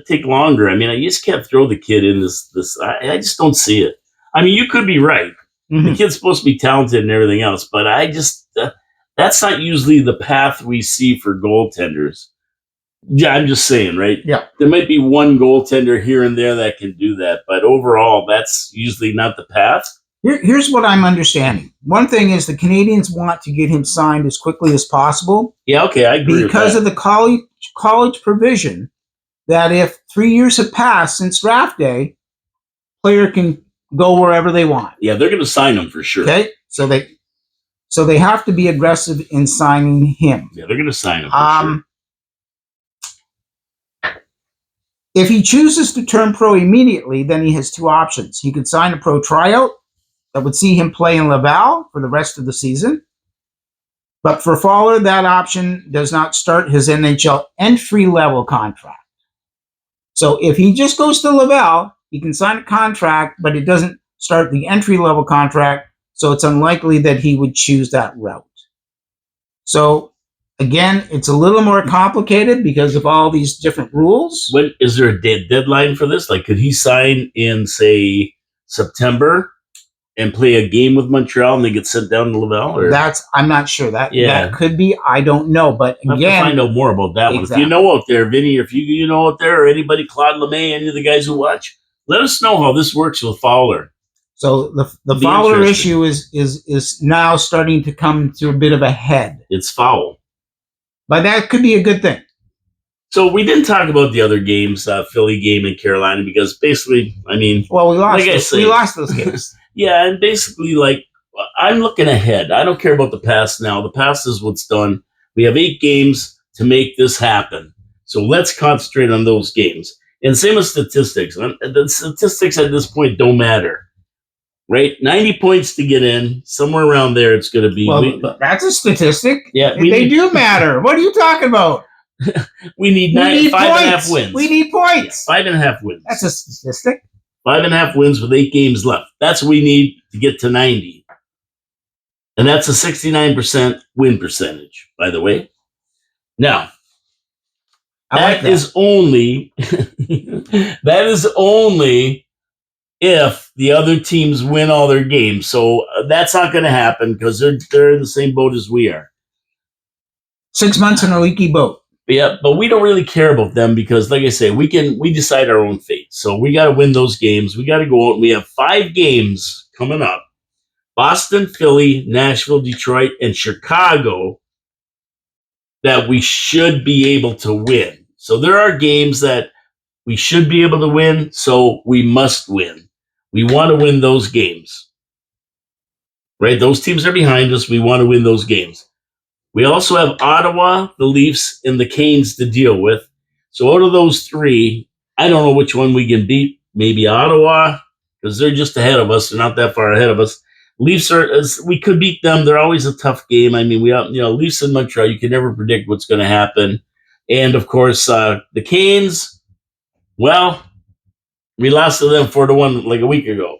[SPEAKER 1] take longer. I mean, you just can't throw the kid in this. I just don't see it. I mean, you could be right. Mm-hmm. The kid's supposed to be talented and everything else, but I just that's not usually the path we see for goaltenders. Yeah, I'm just saying, right?
[SPEAKER 2] Yeah.
[SPEAKER 1] There might be one goaltender here and there that can do that, but overall, that's usually not the path.
[SPEAKER 2] Here's what I'm understanding. One thing is the Canadiens want to get him signed as quickly as possible.
[SPEAKER 1] Yeah, okay, I agree
[SPEAKER 2] because
[SPEAKER 1] with that.
[SPEAKER 2] Of the college provision that if 3 years have passed since draft day, player can go wherever they want.
[SPEAKER 1] Yeah, they're going to sign him for sure.
[SPEAKER 2] Okay, so they have to be aggressive in signing him.
[SPEAKER 1] Yeah, they're going to sign him for sure.
[SPEAKER 2] If he chooses to turn pro immediately, then he has 2 options. He could sign a pro tryout that would see him play in Laval for the rest of the season. But for Fowler, that option does not start his NHL entry-level contract. So if he just goes to Laval, he can sign a contract, but it doesn't start the entry-level contract, so it's unlikely that he would choose that route. So, again, it's a little more complicated because of all these different rules.
[SPEAKER 1] Is there a deadline for this? Like, could he sign in, say, September and play a game with Montreal and they get sent down to Laval? Or?
[SPEAKER 2] I'm not sure. That could be. I don't know. But
[SPEAKER 1] I'll
[SPEAKER 2] again,
[SPEAKER 1] have to find out more about that one. If you know out there, Vinny, if you know out there, or anybody, Claude LeMay, any of the guys who watch, let us know how this works with Fowler.
[SPEAKER 2] So the Fowler issue is now starting to come to a bit of a head.
[SPEAKER 1] It's foul.
[SPEAKER 2] But that could be a good thing.
[SPEAKER 1] So we didn't talk about the other games, Philly game in Carolina, because basically, I mean...
[SPEAKER 2] Well, we lost those games.
[SPEAKER 1] Yeah, and basically, like, I'm looking ahead. I don't care about the past now. The past is what's done. We have 8 games to make this happen. So let's concentrate on those games. And same with statistics. The statistics at this point don't matter. Right? 90 points to get in. Somewhere around there it's going to be.
[SPEAKER 2] Well, that's a statistic.
[SPEAKER 1] Yeah,
[SPEAKER 2] they do matter. What are you talking about?
[SPEAKER 1] we need 5.5 wins.
[SPEAKER 2] We need points.
[SPEAKER 1] Yeah, 5.5 wins.
[SPEAKER 2] That's a statistic.
[SPEAKER 1] 5.5 wins with 8 games left. That's what we need to get to 90. And that's a 69% win percentage, by the way. Now, that is only if the other teams win all their games. So that's not going to happen because they're in the same boat as we are.
[SPEAKER 2] 6 months in a leaky boat.
[SPEAKER 1] Yeah, but we don't really care about them because, like I say, we decide our own fate. So we got to win those games. We got to go out. We have 5 games coming up: Boston, Philly, Nashville, Detroit, and Chicago that we should be able to win. So there are games that we should be able to win, so we must win. We want to win those games. Right? Those teams are behind us. We want to win those games. We also have Ottawa, the Leafs, and the Canes to deal with. So out of those 3, I don't know which one we can beat. Maybe Ottawa, because they're just ahead of us. They're not that far ahead of us. Leafs we could beat them. They're always a tough game. I mean, Leafs and Montreal, you can never predict what's going to happen. And of course, the Canes, well, we lost to them 4-1 like a week ago.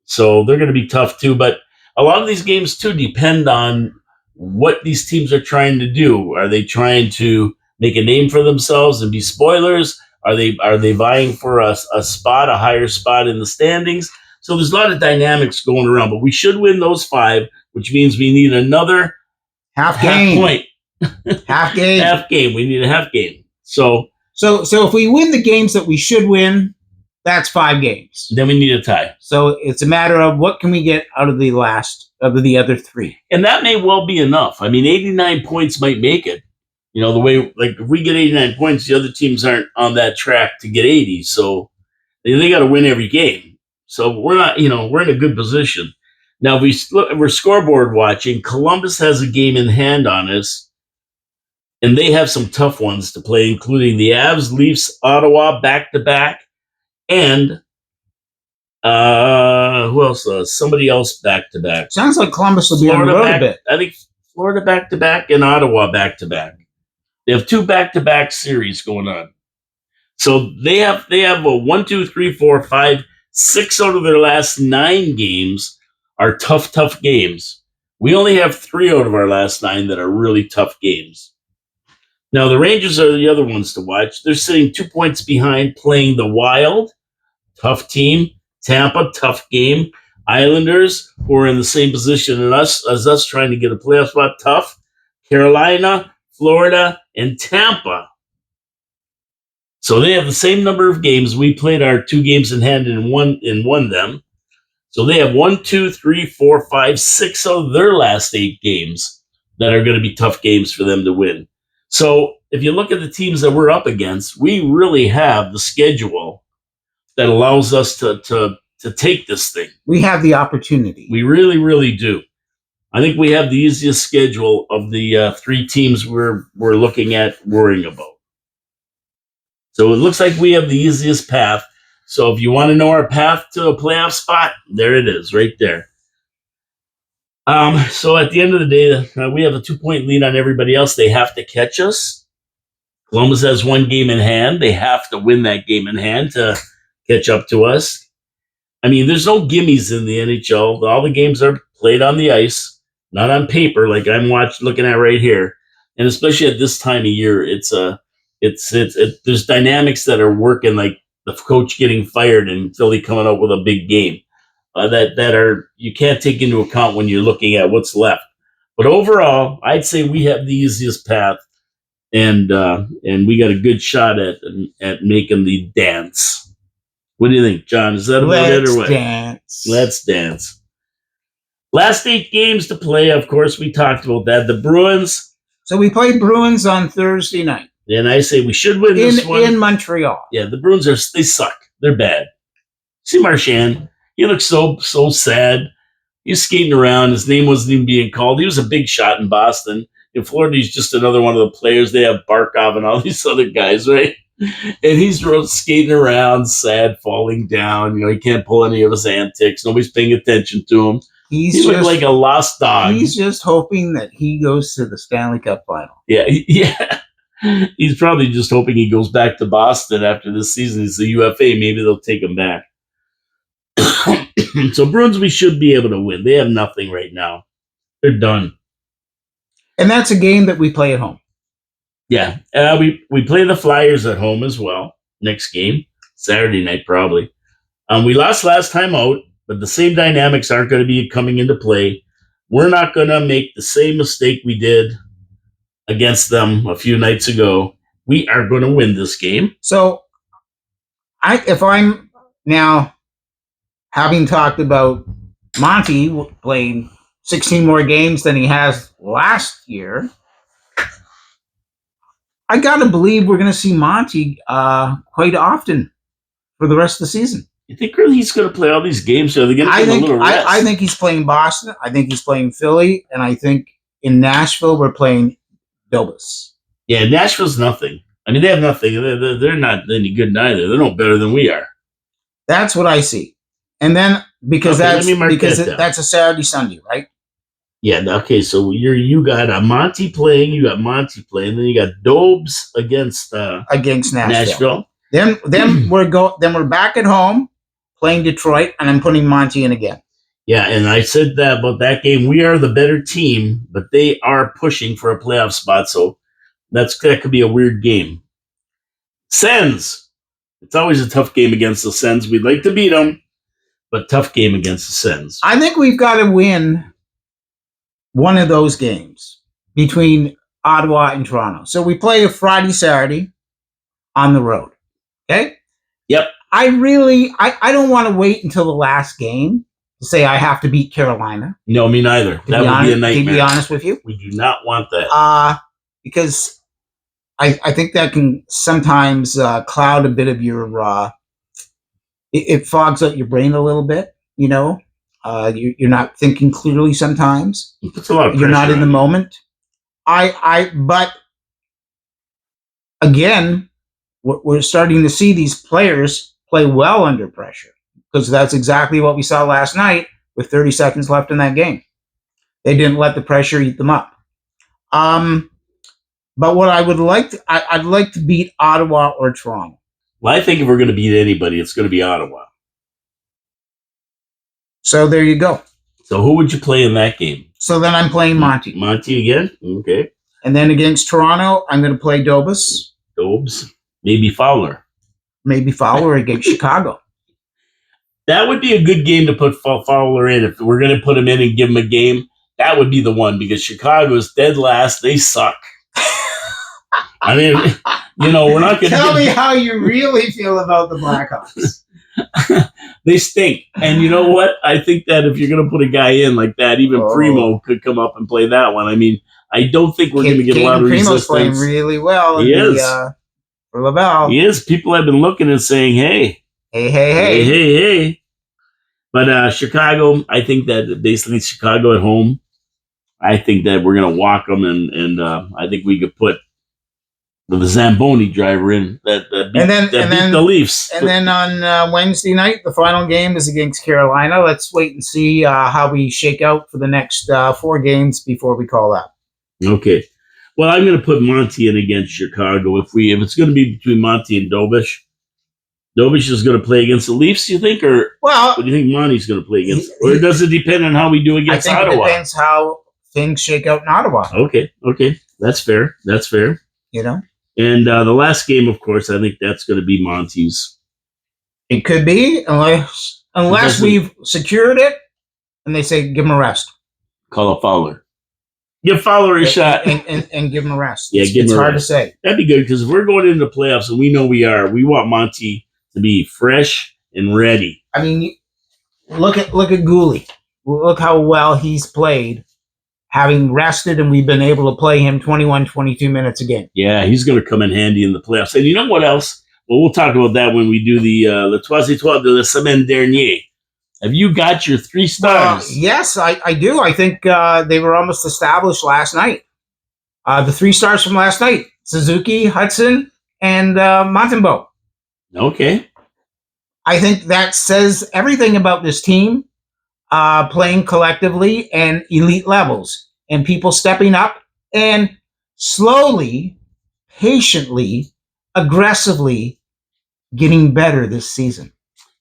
[SPEAKER 1] So they're going to be tough too. But a lot of these games too depend on what these teams are trying to do. Are they trying to make a name for themselves and be spoilers? Are they vying for a higher spot in the standings? So there's a lot of dynamics going around, but we should win those 5, which means we need another
[SPEAKER 2] half
[SPEAKER 1] point.
[SPEAKER 2] Half game.
[SPEAKER 1] Half game. We need a half game. So
[SPEAKER 2] if we win the games that we should win, that's 5 games.
[SPEAKER 1] Then we need a tie.
[SPEAKER 2] So it's a matter of what can we get out of the other 3.
[SPEAKER 1] And that may well be enough. I mean, 89 points might make it. The way, like, if we get 89 points, the other teams aren't on that track to get 80. So they got to win every game. So we're not, we're in a good position. Now, we're scoreboard watching. Columbus has a game in hand on us, and they have some tough ones to play, including the Habs, Leafs, Ottawa back-to-back, and who else? Somebody else back-to-back.
[SPEAKER 2] Sounds like Columbus will be on the road a bit.
[SPEAKER 1] I think Florida back-to-back and Ottawa back-to-back. They have 2 back-to-back series going on. So they have a 1, 2, 3, 4, 5, 6 out of their last 9 games are tough games. We only have 3 out of our last 9 that are really tough games. Now, the Rangers are the other ones to watch. They're sitting 2 points behind, playing the Wild, tough team. Tampa, tough game. Islanders, who are in the same position as us, trying to get a playoff spot, tough. Carolina, Florida, and Tampa. So they have the same number of games. We played our 2 games in hand and won them. So they have 1, 2, 3, 4, 5, 6 of their last 8 games that are going to be tough games for them to win. So if you look at the teams that we're up against, we really have the schedule that allows us to take this thing.
[SPEAKER 2] We have the opportunity.
[SPEAKER 1] We really, really do. I think we have the easiest schedule of the 3 teams we're looking at worrying about. So it looks like we have the easiest path. So if you want to know our path to a playoff spot, there it is, right there. So at the end of the day, we have a 2-point lead on everybody else. They have to catch us. Columbus has 1 game in hand. They have to win that game in hand to catch up to us. I mean, there's no gimmies in the NHL. All the games are played on the ice, not on paper like I'm looking at right here. And especially at this time of year, there's dynamics that are working, like the coach getting fired and Philly coming out with a big game. that are you can't take into account when you're looking at what's left. But overall, I'd say we have the easiest path, and we got a good shot at making the dance. What do you think, John? Is that about it or what?
[SPEAKER 2] Dance.
[SPEAKER 1] Let's dance. Last 8 games to play. Of course, we talked about that. The Bruins.
[SPEAKER 2] So we played Bruins on Thursday night.
[SPEAKER 1] And I say we should win this one.
[SPEAKER 2] In Montreal.
[SPEAKER 1] Yeah, the Bruins they suck. They're bad. See Marchand. He looks so sad. He's skating around. His name wasn't even being called. He was a big shot in Boston. In Florida, he's just another one of the players. They have Barkov and all these other guys, right? And he's skating around, sad, falling down. He can't pull any of his antics. Nobody's paying attention to him. He looked like a lost dog.
[SPEAKER 2] He's just hoping that he goes to the Stanley Cup final.
[SPEAKER 1] Yeah. He's probably just hoping he goes back to Boston after this season. He's a UFA. Maybe they'll take him back. So Bruins, we should be able to win. They have nothing right now. They're done.
[SPEAKER 2] And that's a game that we play at home.
[SPEAKER 1] Yeah. We play the Flyers at home as well. Next game. Saturday night, probably. We lost last time out, but the same dynamics aren't going to be coming into play. We're not going to make the same mistake we did against them a few nights ago. We are going to win this game.
[SPEAKER 2] So, if I'm now having talked about Monty playing 16 more games than he has last year, I got to believe we're going to see Monty quite often for the rest of the season.
[SPEAKER 1] You think really he's going to play all these games? So they're going to give him a little rest?
[SPEAKER 2] I think he's playing Boston. I think he's playing Philly. And I think in Nashville, we're playing Dobas.
[SPEAKER 1] Yeah, Nashville's nothing. I mean, they have nothing. They're not any good neither. They're no better than we are.
[SPEAKER 2] That's what I see. And then because that's a Saturday, Sunday, right?
[SPEAKER 1] Yeah. Okay. So you got a Monty playing. You got Monty playing. Then you got Dobes against Nashville.
[SPEAKER 2] Then we're back at home playing Detroit, and I'm putting Monty in again.
[SPEAKER 1] Yeah, and I said that about that game. We are the better team, but they are pushing for a playoff spot. So that could be a weird game. Sens. It's always a tough game against the Sens. We'd like to beat them, but tough game against the Sens.
[SPEAKER 2] I think we've got to win one of those games between Ottawa and Toronto. So we play a Friday, Saturday on the road. Okay?
[SPEAKER 1] Yep.
[SPEAKER 2] I don't want to wait until the last game to say I have to beat Carolina.
[SPEAKER 1] No, me neither. That would be a nightmare.
[SPEAKER 2] To be honest with you.
[SPEAKER 1] We do not want that.
[SPEAKER 2] Because I think that can sometimes cloud a bit of your it fogs out your brain a little bit, you're not thinking clearly sometimes.
[SPEAKER 1] It puts a lot of pressure.
[SPEAKER 2] You're not in the moment. But again, we're starting to see these players play well under pressure, because that's exactly what we saw last night with 30 seconds left in that game. They didn't let the pressure eat them up. But what I would I'd like to beat Ottawa or Toronto.
[SPEAKER 1] Well, I think if we're going to beat anybody, it's going to be Ottawa.
[SPEAKER 2] So there you go.
[SPEAKER 1] So who would you play in that game?
[SPEAKER 2] So then I'm playing Monty.
[SPEAKER 1] Monty again? Okay.
[SPEAKER 2] And then against Toronto, I'm going to play Dobes.
[SPEAKER 1] Maybe Fowler.
[SPEAKER 2] Against Chicago.
[SPEAKER 1] That would be a good game to put Fowler in. If we're going to put him in and give him a game, that would be the one, because Chicago is dead last. They suck. I mean, we're not going to
[SPEAKER 2] tell me how you really feel about the Blackhawks.
[SPEAKER 1] They stink. And you know what? I think that if you're going to put a guy in like that, even Primo could come up and play that one. I mean, I don't think we're going to get a lot of resistance.
[SPEAKER 2] Primo's playing really well.
[SPEAKER 1] He is.
[SPEAKER 2] For Laval.
[SPEAKER 1] He is. People have been looking and saying, hey. But Chicago, I think that basically Chicago at home, I think that we're going to walk them, and I think we could put the Zamboni driver in that beat the Leafs.
[SPEAKER 2] And then on Wednesday night, the final game is against Carolina. Let's wait and see how we shake out for the next 4 games before we call that.
[SPEAKER 1] Okay. Well, I'm going to put Monty in against Chicago. If it's going to be between Monty and Dobish is going to play against the Leafs, you think? Or what do you think Monty's going to play against? Or does it depend on how we do against Ottawa?
[SPEAKER 2] It depends how things shake out in Ottawa.
[SPEAKER 1] Okay. That's fair. And the last game, of course, I think that's going to be Monty's.
[SPEAKER 2] It could be, unless unless we've secured it, and they say give him a rest.
[SPEAKER 1] Call a Fowler. Give Fowler a shot.
[SPEAKER 2] And give him a rest.
[SPEAKER 1] Yeah, give him
[SPEAKER 2] it's
[SPEAKER 1] a
[SPEAKER 2] hard
[SPEAKER 1] rest.
[SPEAKER 2] to say.
[SPEAKER 1] That'd be good because if we're going into the playoffs, and we know we are, we want Monty to be fresh and ready.
[SPEAKER 2] I mean, look at Gooley. Look how well he's played, having rested, and we've been able to play him 21, 22 minutes a game.
[SPEAKER 1] Yeah, he's going to come in handy in the playoffs. And you know what else? Well, we'll talk about that when we do the Le Troisième de la Semaine Dernière. Have you got your 3 stars?
[SPEAKER 2] Yes, I do. I think they were almost established last night. The 3 stars from last night: Suzuki, Hutson, and Montembeault.
[SPEAKER 1] Okay.
[SPEAKER 2] I think that says everything about this team playing collectively and elite levels, and people stepping up and slowly, patiently, aggressively getting better this season.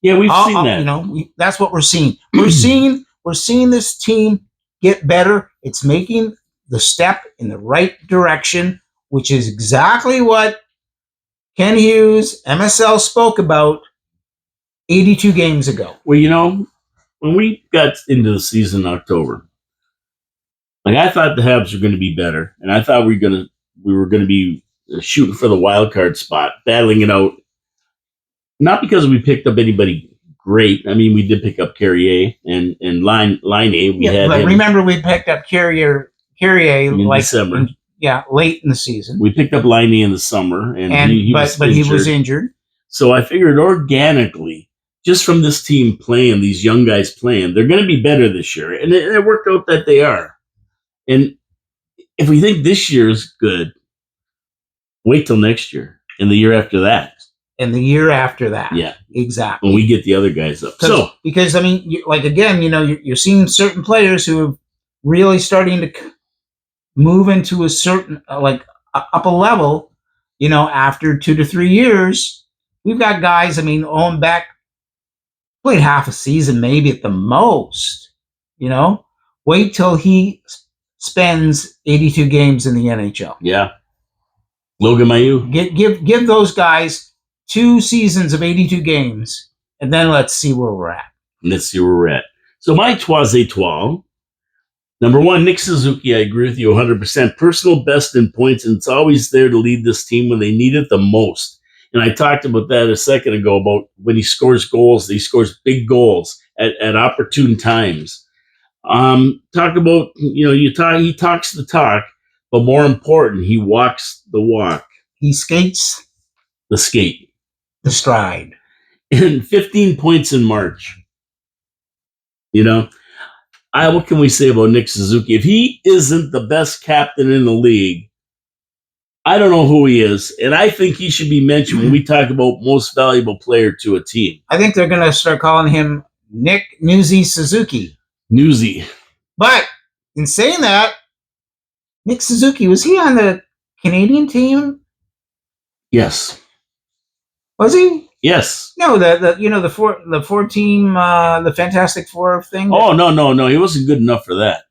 [SPEAKER 1] Yeah, we've seen that.
[SPEAKER 2] You know, that's what we're seeing. We're seeing this team get better. It's making the step in the right direction, which is exactly what Ken Hughes, MSL, spoke about 82 games ago.
[SPEAKER 1] Well, you know, when we got into the season in October, like I thought the Habs were going to be better, and I thought we were going to be shooting for the wild card spot, battling it out. Not because we picked up anybody great. I mean, we did pick up Carrier and Line A.
[SPEAKER 2] Remember, we picked up Carrier
[SPEAKER 1] in
[SPEAKER 2] like
[SPEAKER 1] December.
[SPEAKER 2] Late in the season.
[SPEAKER 1] We picked up Line A in the summer, and he was
[SPEAKER 2] injured.
[SPEAKER 1] So I figured organically, just from this team playing, these young guys playing, they're going to be better this year, and it worked out that they are. And if we think this year is good, wait till next year and the year after that.
[SPEAKER 2] And the year after that.
[SPEAKER 1] Yeah.
[SPEAKER 2] Exactly.
[SPEAKER 1] When we get the other guys up.
[SPEAKER 2] Because, I mean, you're seeing certain players who are really starting to move into a certain, up a level, after 2 to 3 years. We've got guys, I mean, Owen Beck played half a season, maybe at the most, Wait till he spends 82 games in the NHL.
[SPEAKER 1] Yeah. Logan Mailloux.
[SPEAKER 2] Give those guys 2 seasons of 82 games, and then let's see where we're at. So my trois-étoiles, number 1, Nick Suzuki. I agree with you 100%. Personal best in points, and it's always there to lead this team when they need it the most. And I talked about that a second ago, about when he scores goals, he scores big goals at opportune times. Talk about, he talks the talk, but more important, he walks the walk. He skates
[SPEAKER 1] the skate.
[SPEAKER 2] The stride.
[SPEAKER 1] And 15 points in March. What can we say about Nick Suzuki? If he isn't the best captain in the league, I don't know who he is. And I think he should be mentioned when we talk about most valuable player to a team.
[SPEAKER 2] I think they're going to start calling him Nick Newsy Suzuki.
[SPEAKER 1] Newsy.
[SPEAKER 2] But in saying that, Nick Suzuki, was he on the Canadian team?
[SPEAKER 1] Yes.
[SPEAKER 2] Was he?
[SPEAKER 1] Yes.
[SPEAKER 2] No, the 4 team, the Fantastic Four thing.
[SPEAKER 1] Oh, no. He wasn't good enough for that.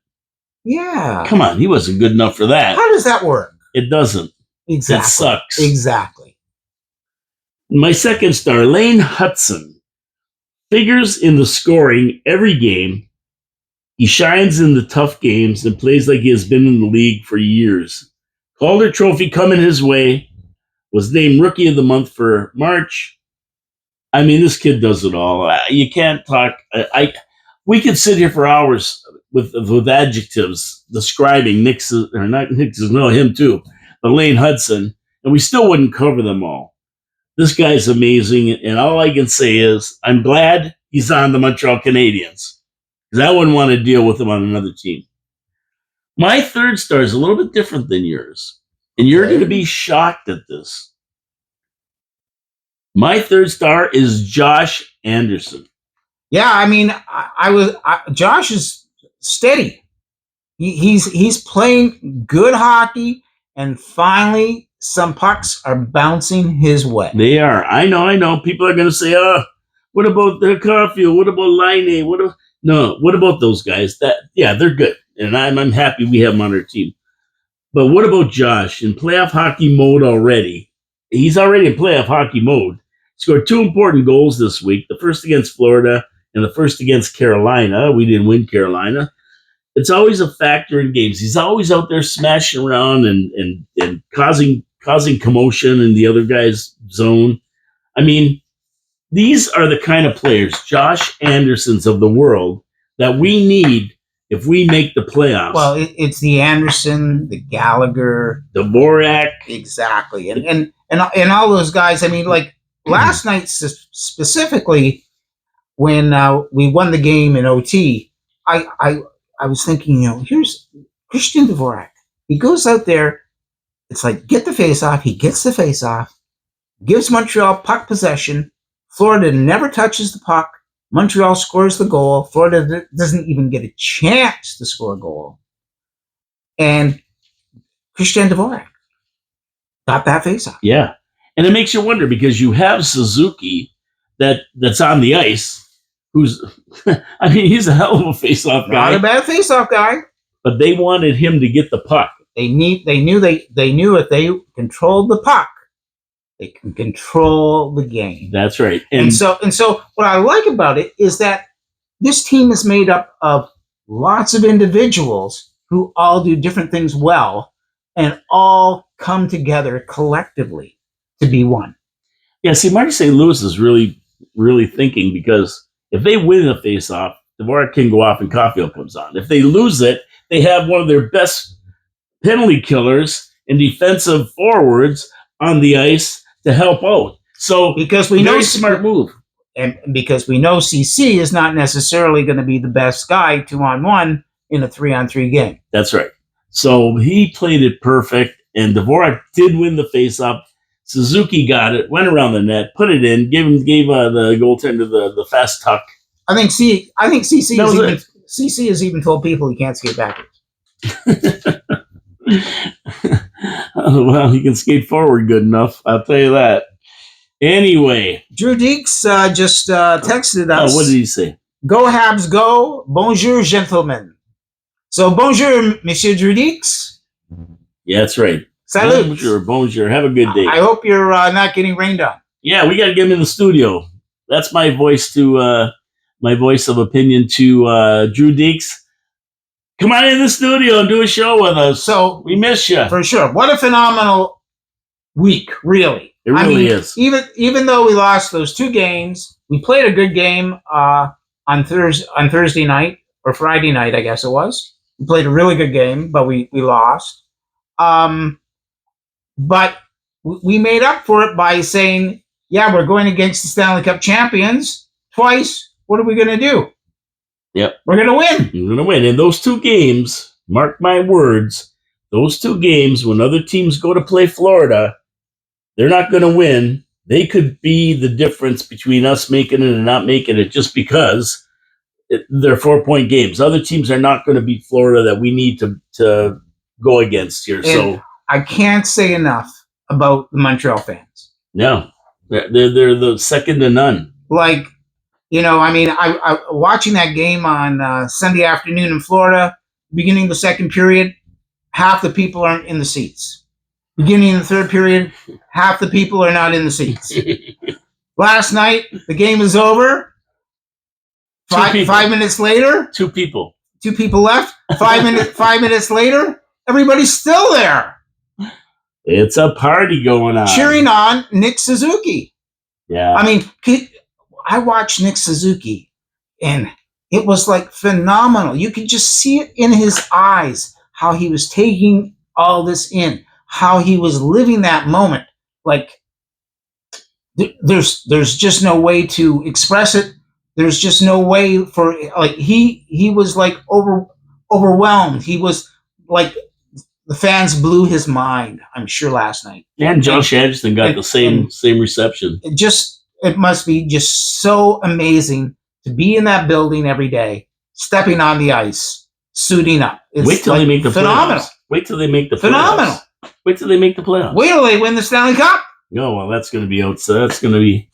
[SPEAKER 2] Yeah.
[SPEAKER 1] Come on, he wasn't good enough for that.
[SPEAKER 2] How does that work?
[SPEAKER 1] It doesn't.
[SPEAKER 2] Exactly.
[SPEAKER 1] It sucks.
[SPEAKER 2] Exactly.
[SPEAKER 1] My second star, Lane Hutson, figures in the scoring every game. He shines in the tough games and plays like he has been in the league for years. Calder Trophy coming his way. Was named Rookie of the Month for March. I mean, this kid does it all. You can't talk. We could sit here for hours with adjectives describing him too, but Lane Hutson, and we still wouldn't cover them all. This guy's amazing, and all I can say is I'm glad he's on the Montreal Canadiens, because I wouldn't want to deal with him on another team. My third star is a little bit different than yours. And you're going to be shocked at this. My third star is Josh Anderson.
[SPEAKER 2] Yeah, I mean, Josh is steady. He's playing good hockey, and finally some pucks are bouncing his way.
[SPEAKER 1] They are. I know. People are going to say, what about the Caulfield? What about Line? What about those guys? They're good. And I'm happy we have them on our team. But what about Josh in playoff hockey mode already? He's already in playoff hockey mode. Scored 2 important goals this week. The first against Florida, and the first against Carolina. We didn't win Carolina. It's always a factor in games. He's always out there smashing around and causing commotion in the other guy's zone. I mean, these are the kind of players, Josh Andersons of the world, that we need if we make the playoffs.
[SPEAKER 2] Well, it's the Anderson, the Gallagher,
[SPEAKER 1] Dvorak,
[SPEAKER 2] exactly, and all those guys. I mean, like last night specifically, when we won the game in OT, I was thinking, here's Christian Dvorak. He goes out there. It's like get the face off. He gets the face off, gives Montreal puck possession. Florida never touches the puck. Montreal scores the goal. Florida doesn't even get a chance to score a goal. And Christian Dvorak got that faceoff.
[SPEAKER 1] Yeah. And it makes you wonder because you have Suzuki that's on the ice, who's, I mean, he's a hell of a faceoff guy.
[SPEAKER 2] Not a bad faceoff guy.
[SPEAKER 1] But they wanted him to get the puck.
[SPEAKER 2] They knew if they controlled the puck, they can control the game.
[SPEAKER 1] That's right.
[SPEAKER 2] And so what I like about it is that this team is made up of lots of individuals who all do different things well and all come together collectively to be one.
[SPEAKER 1] Yeah, see, Marty St. Louis is really, really thinking because if they win the faceoff, Dvorak can go off and Caulfield comes on. If they lose it, they have one of their best penalty killers and defensive forwards on the ice to help out. So
[SPEAKER 2] because we know
[SPEAKER 1] smart move.
[SPEAKER 2] And because we know CC is not necessarily going to be the best guy 2-on-1 in a 3-on-3 game.
[SPEAKER 1] That's right. So he played it perfect, and Dvorak did win the faceoff. Suzuki got it, went around the net, put it in, gave the goaltender the fast tuck.
[SPEAKER 2] I think CC has even told people he can't skate backwards.
[SPEAKER 1] Oh, well, he can skate forward good enough. I'll tell you that. Anyway.
[SPEAKER 2] Drew Deeks just texted us.
[SPEAKER 1] Oh, what did he say?
[SPEAKER 2] Go Habs, go. Bonjour, gentlemen. So, bonjour, Monsieur Drew Deeks.
[SPEAKER 1] Yeah, that's right.
[SPEAKER 2] Salut.
[SPEAKER 1] Bonjour. Have a good day.
[SPEAKER 2] I hope you're not getting rained on.
[SPEAKER 1] Yeah, we got to get him in the studio. That's my voice of opinion to Drew Deeks. Come on in the studio and do a show with us.
[SPEAKER 2] So
[SPEAKER 1] we miss you
[SPEAKER 2] for sure. What a phenomenal week, really.
[SPEAKER 1] It really is.
[SPEAKER 2] Even though we lost those 2 games, we played a good game on Thursday night or Friday night, I guess it was. We played a really good game, but we lost. But we made up for it by saying, yeah, we're going against the Stanley Cup champions twice. What are we going to do?
[SPEAKER 1] Yep.
[SPEAKER 2] We're going to win.
[SPEAKER 1] We're going to win. And those 2 games, mark my words, those 2 games, when other teams go to play Florida, they're not going to win. They could be the difference between us making it and not making it just because they're 4-point games. Other teams are not going to beat Florida that we need to go against here. And so
[SPEAKER 2] I can't say enough about the Montreal fans.
[SPEAKER 1] No. They're the second to none.
[SPEAKER 2] Like, I watching that game on Sunday afternoon in Florida, beginning of the second period, half the people aren't in the seats. Beginning of the third period, half the people are not in the seats. Last night, the game was over. 5 minutes later,
[SPEAKER 1] 2 people.
[SPEAKER 2] 2 people left. 5 minutes later, everybody's still there.
[SPEAKER 1] It's a party going on.
[SPEAKER 2] Cheering on Nick Suzuki.
[SPEAKER 1] Yeah.
[SPEAKER 2] I mean, I watched Nick Suzuki, and it was like phenomenal. You could just see it in his eyes, how he was taking all this in, how he was living that moment. Like, there's just no way to express it. There's just no way for, like, he was like overwhelmed. He was like, the fans blew his mind, I'm sure, last night.
[SPEAKER 1] And Josh Anderson got the same reception.
[SPEAKER 2] It must be just so amazing to be in that building every day, stepping on the ice, suiting up. It's
[SPEAKER 1] Wait till they make the
[SPEAKER 2] phenomenal.
[SPEAKER 1] Playoffs. Wait till they make the
[SPEAKER 2] phenomenal.
[SPEAKER 1] Playoffs. Wait till they make the playoffs.
[SPEAKER 2] Wait till they win the Stanley Cup.
[SPEAKER 1] Oh, well, that's going to be outside. That's going to be,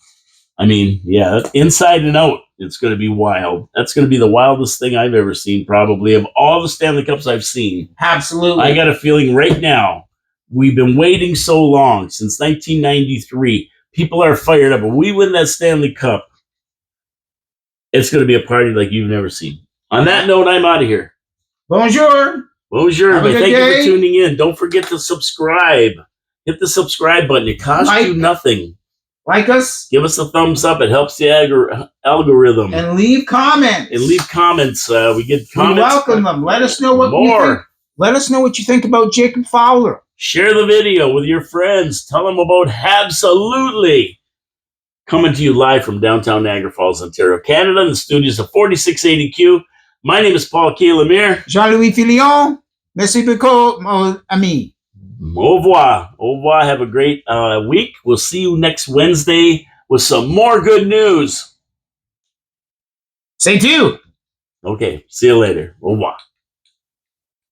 [SPEAKER 1] inside and out. It's going to be wild. That's going to be the wildest thing I've ever seen, probably, of all the Stanley Cups I've seen.
[SPEAKER 2] Absolutely.
[SPEAKER 1] I got a feeling right now, we've been waiting so long, since 1993. People are fired up. When we win that Stanley Cup, It's going to be a party like you've never seen. On that note, I'm out of here.
[SPEAKER 2] Bonjour.
[SPEAKER 1] Bonjour.
[SPEAKER 2] Have a good
[SPEAKER 1] Thank you
[SPEAKER 2] day.
[SPEAKER 1] for tuning in. Don't forget to subscribe. Hit the subscribe button. It costs you nothing.
[SPEAKER 2] Like us.
[SPEAKER 1] Give us a thumbs up. It helps the algorithm.
[SPEAKER 2] And leave comments.
[SPEAKER 1] We get comments.
[SPEAKER 2] We welcome them. Let us know what you think. Let us know what you think about Jacob Fowler.
[SPEAKER 1] Share the video with your friends. Tell them about Habsolutely. Coming to you live from downtown Niagara Falls, Ontario, Canada, in the studios of 4680Q. My name is Paul K. Lemire.
[SPEAKER 2] Jean-Louis Filion. Merci beaucoup, mon ami.
[SPEAKER 1] Au revoir. Au revoir. Have a great week. We'll see you next Wednesday with some more good news.
[SPEAKER 2] Say tu.
[SPEAKER 1] Okay. See you later. Au revoir.